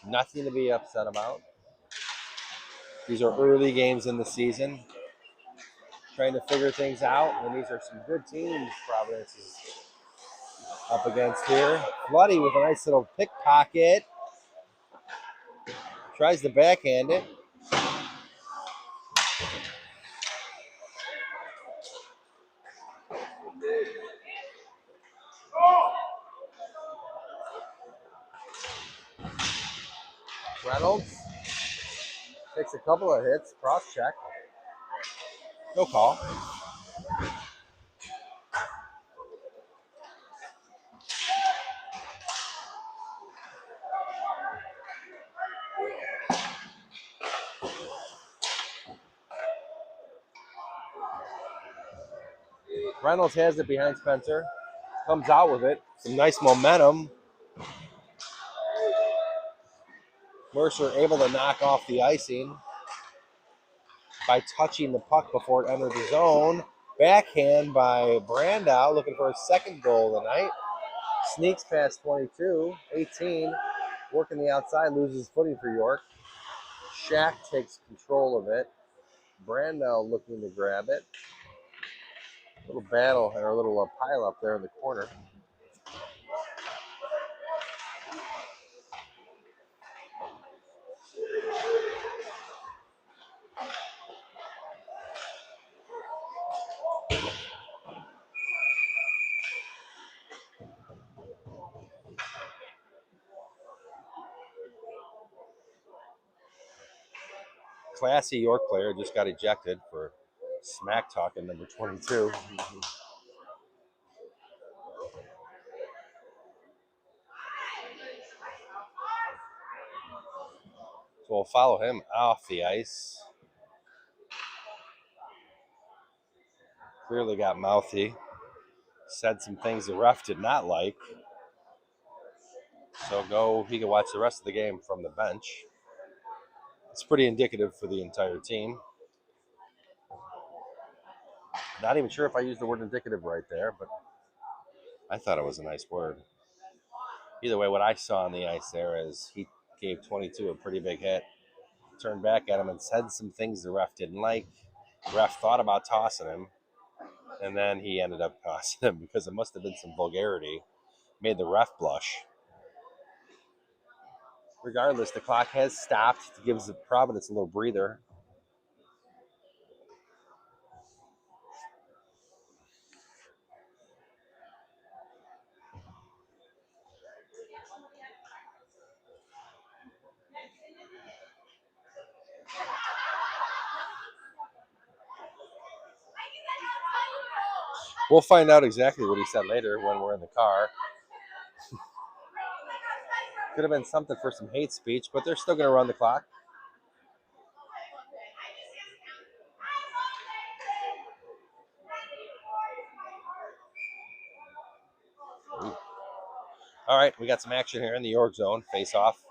Nothing to be upset about. These are early games in the season. Trying to figure things out, and these are some good teams Providence is up against here. Bloody with a nice little pickpocket. Tries to backhand it. Reynolds takes a couple of hits, cross check. No call. Reynolds has it behind Spencer. Comes out with it. Some nice momentum. Mercer able to knock off the icing by touching the puck before it entered the zone. Backhand by Brandow, looking for his second goal of the night. Sneaks past 22, 18, working the outside, loses footing for York. Shack takes control of it. Brandow looking to grab it. A little battle, or a little pile up there in the corner. Classy York player just got ejected for smack talking number 22. So we'll follow him off the ice. Clearly got mouthy. Said some things the ref did not like. So he can watch the rest of the game from the bench. It's pretty indicative for the entire team. Not even sure if I used the word indicative right there, but I thought it was a nice word. Either way, what I saw on the ice there is he gave 22 a pretty big hit, turned back at him and said some things the ref didn't like. The ref thought about tossing him, and then he ended up tossing him because it must have been some vulgarity. Made the ref blush. Regardless, the clock has stopped. It gives Providence a little breather. We'll find out exactly what he said later when we're in the car. Could have been something for some hate speech, but they're still going to run the clock. Ooh. All right, we got some action here in the York zone. Face off.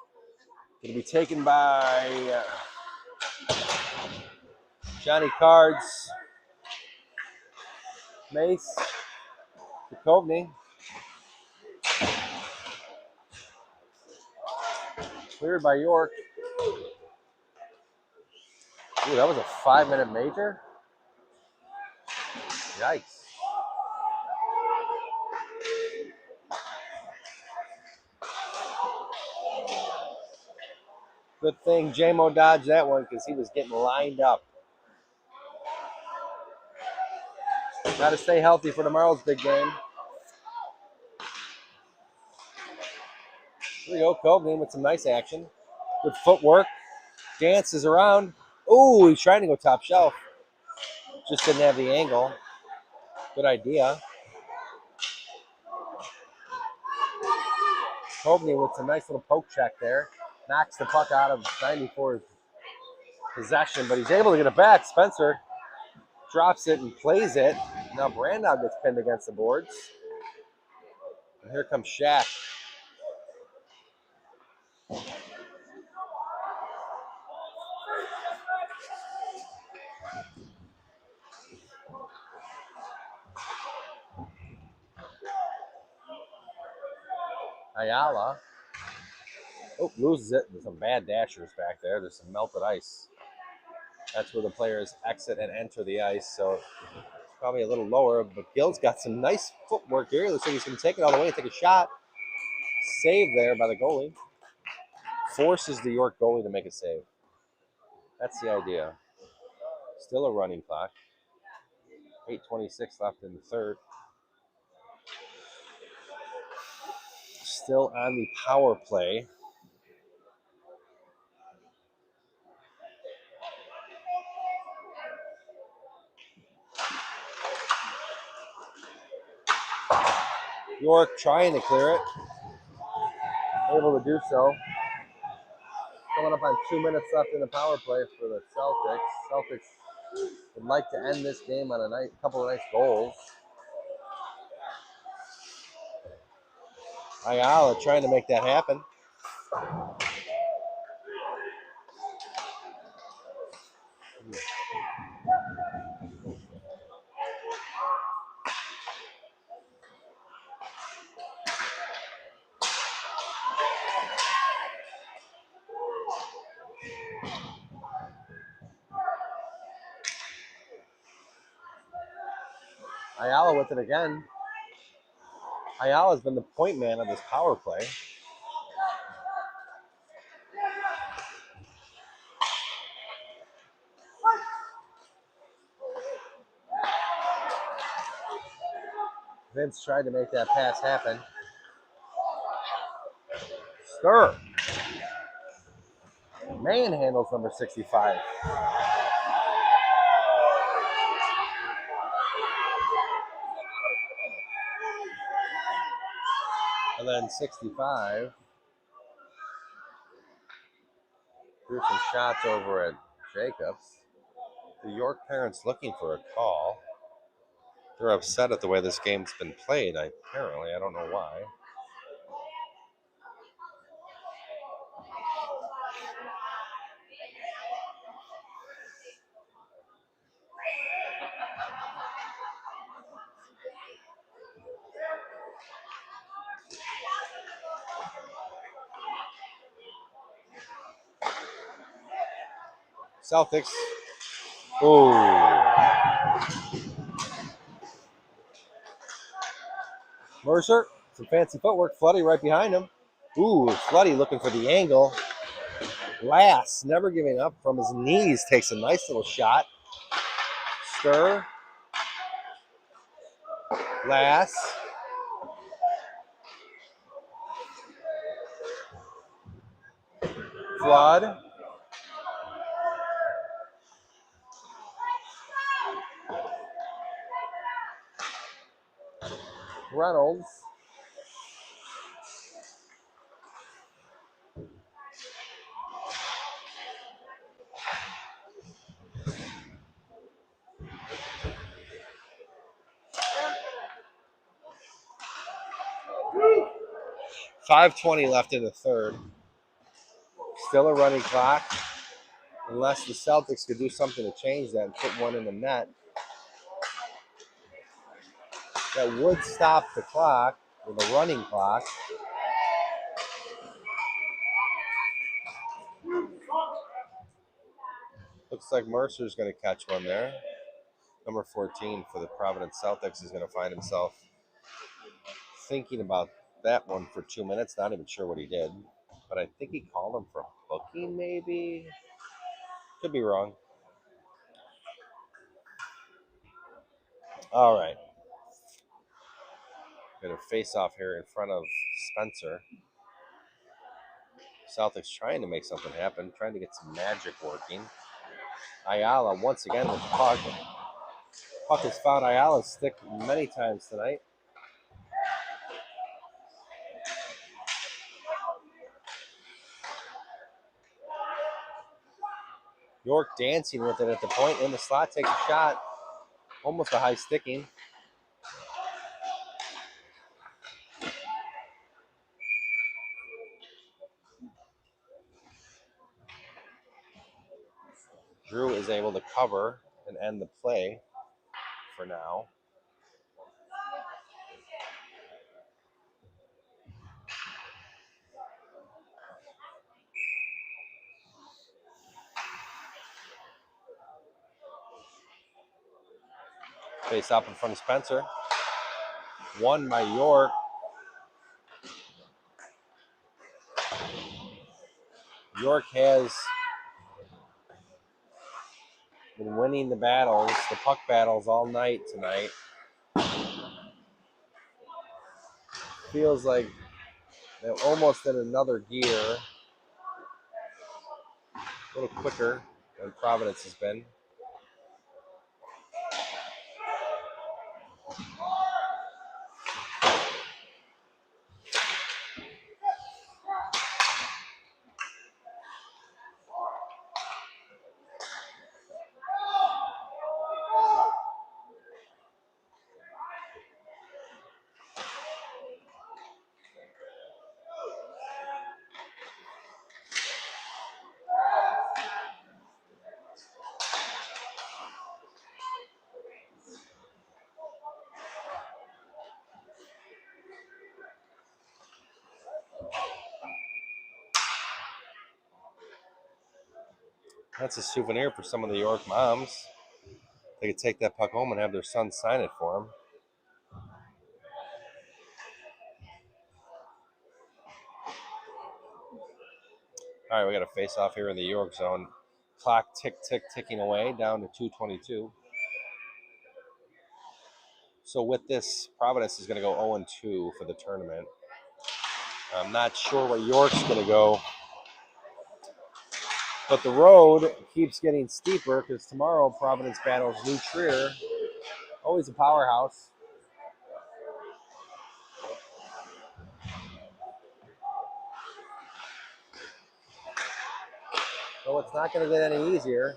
Going to be taken by Johnny Cards, Mace, Duchovny. Cleared by York. Ooh, that was a 5-minute major? Yikes. Good thing J-Mo dodged that one because he was getting lined up. Got to stay healthy for tomorrow's big game. Here we go, Coveney with some nice action. Good footwork. Dances around. Ooh, he's trying to go top shelf. Just didn't have the angle. Good idea. Kovney with some nice little poke check there. Knocks the puck out of 94's possession, but he's able to get it back. Spencer drops it and plays it. Now Brandow gets pinned against the boards. And here comes Shaq. Ayala. Oh, loses it. There's some bad dashers back there. There's some melted ice. That's where the players exit and enter the ice. So it's probably a little lower, but Gill's got some nice footwork here. Looks like he's going to take it all the way and take a shot. Save there by the goalie. Forces the York goalie to make a save. That's the idea. Still a running clock. 8:26 left in the third. Still on the power play. York trying to clear it. Able to do so. Coming up on 2 minutes left in the power play for the Celtics. Celtics would like to end this game on a couple of nice goals. Ayala trying to make that happen. Ayala with it again. Ayala's been the point man of this power play. Vince tried to make that pass happen. Stir. Manhandles number 65. And then 65 threw some shots over at Jacobs. The York parents looking for a call. They're upset at the way this game's been played, apparently. I don't know why. Celtics. Ooh. Mercer, some fancy footwork. Floody right behind him. Ooh, Floody looking for the angle. Lass, never giving up from his knees, takes a nice little shot. Stir. Lass. Flood. Reynolds. .520 left in the third. Still a running clock. Unless the Celtics could do something to change that and put one in the net. That would stop the clock with a running clock. Looks like Mercer's going to catch one there. Number 14 for the Providence Celtics is going to find himself thinking about that one for 2 minutes. Not even sure what he did. But I think he called him for hooking, maybe. Could be wrong. All right. Going to face off here in front of Spencer. Celtics trying to make something happen, trying to get some magic working. Ayala once again with the puck. Puck has found Ayala's stick many times tonight. York dancing with it at the point in the slot, takes a shot. Almost a high sticking. Drew is able to cover and end the play for now. Face up in front of Spencer. Won by York. York has been winning the battles, the puck battles all night tonight. Feels like they're almost in another gear. A little quicker than Providence has been. That's a souvenir for some of the York moms. They could take that puck home and have their son sign it for them. All right, we got a face off here in the York zone. Clock ticking away down to 2:22. So with this, Providence is going to go 0-2 for the tournament. I'm not sure what York's going to go. But the road keeps getting steeper because tomorrow Providence battles New Trier. Always a powerhouse. So it's not going to get any easier.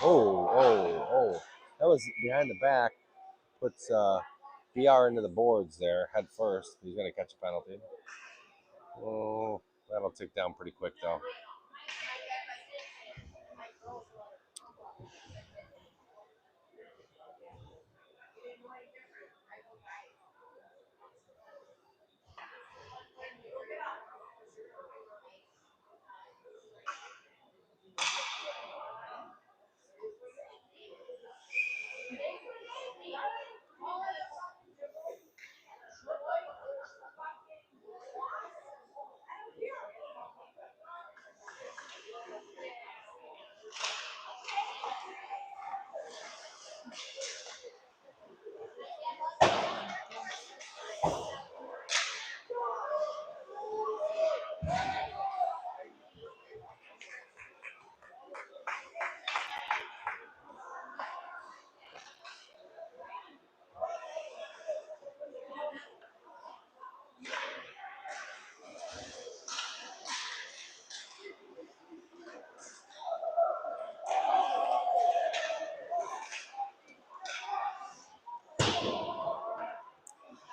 Oh. That was behind the back. Puts BR into the boards there, head first. He's going to catch a penalty. Oh, that'll tick down pretty quick, though.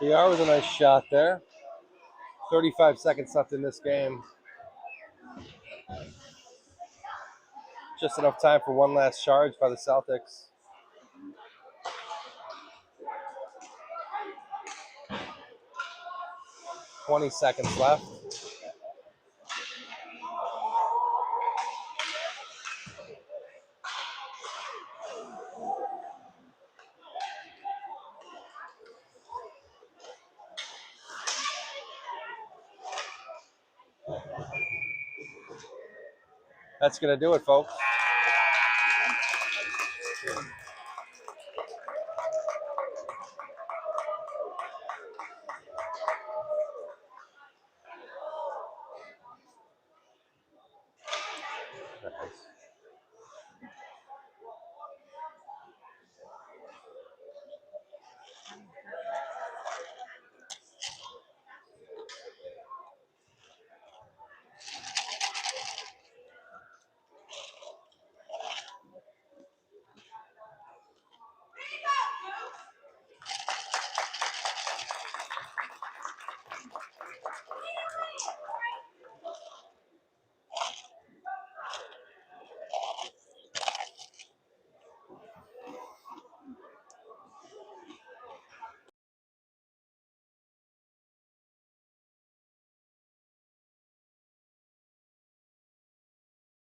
BR with a nice shot there. 35 seconds left in this game. Just enough time for one last charge by the Celtics. $20 seconds left. That's going to do it, folks. Nice.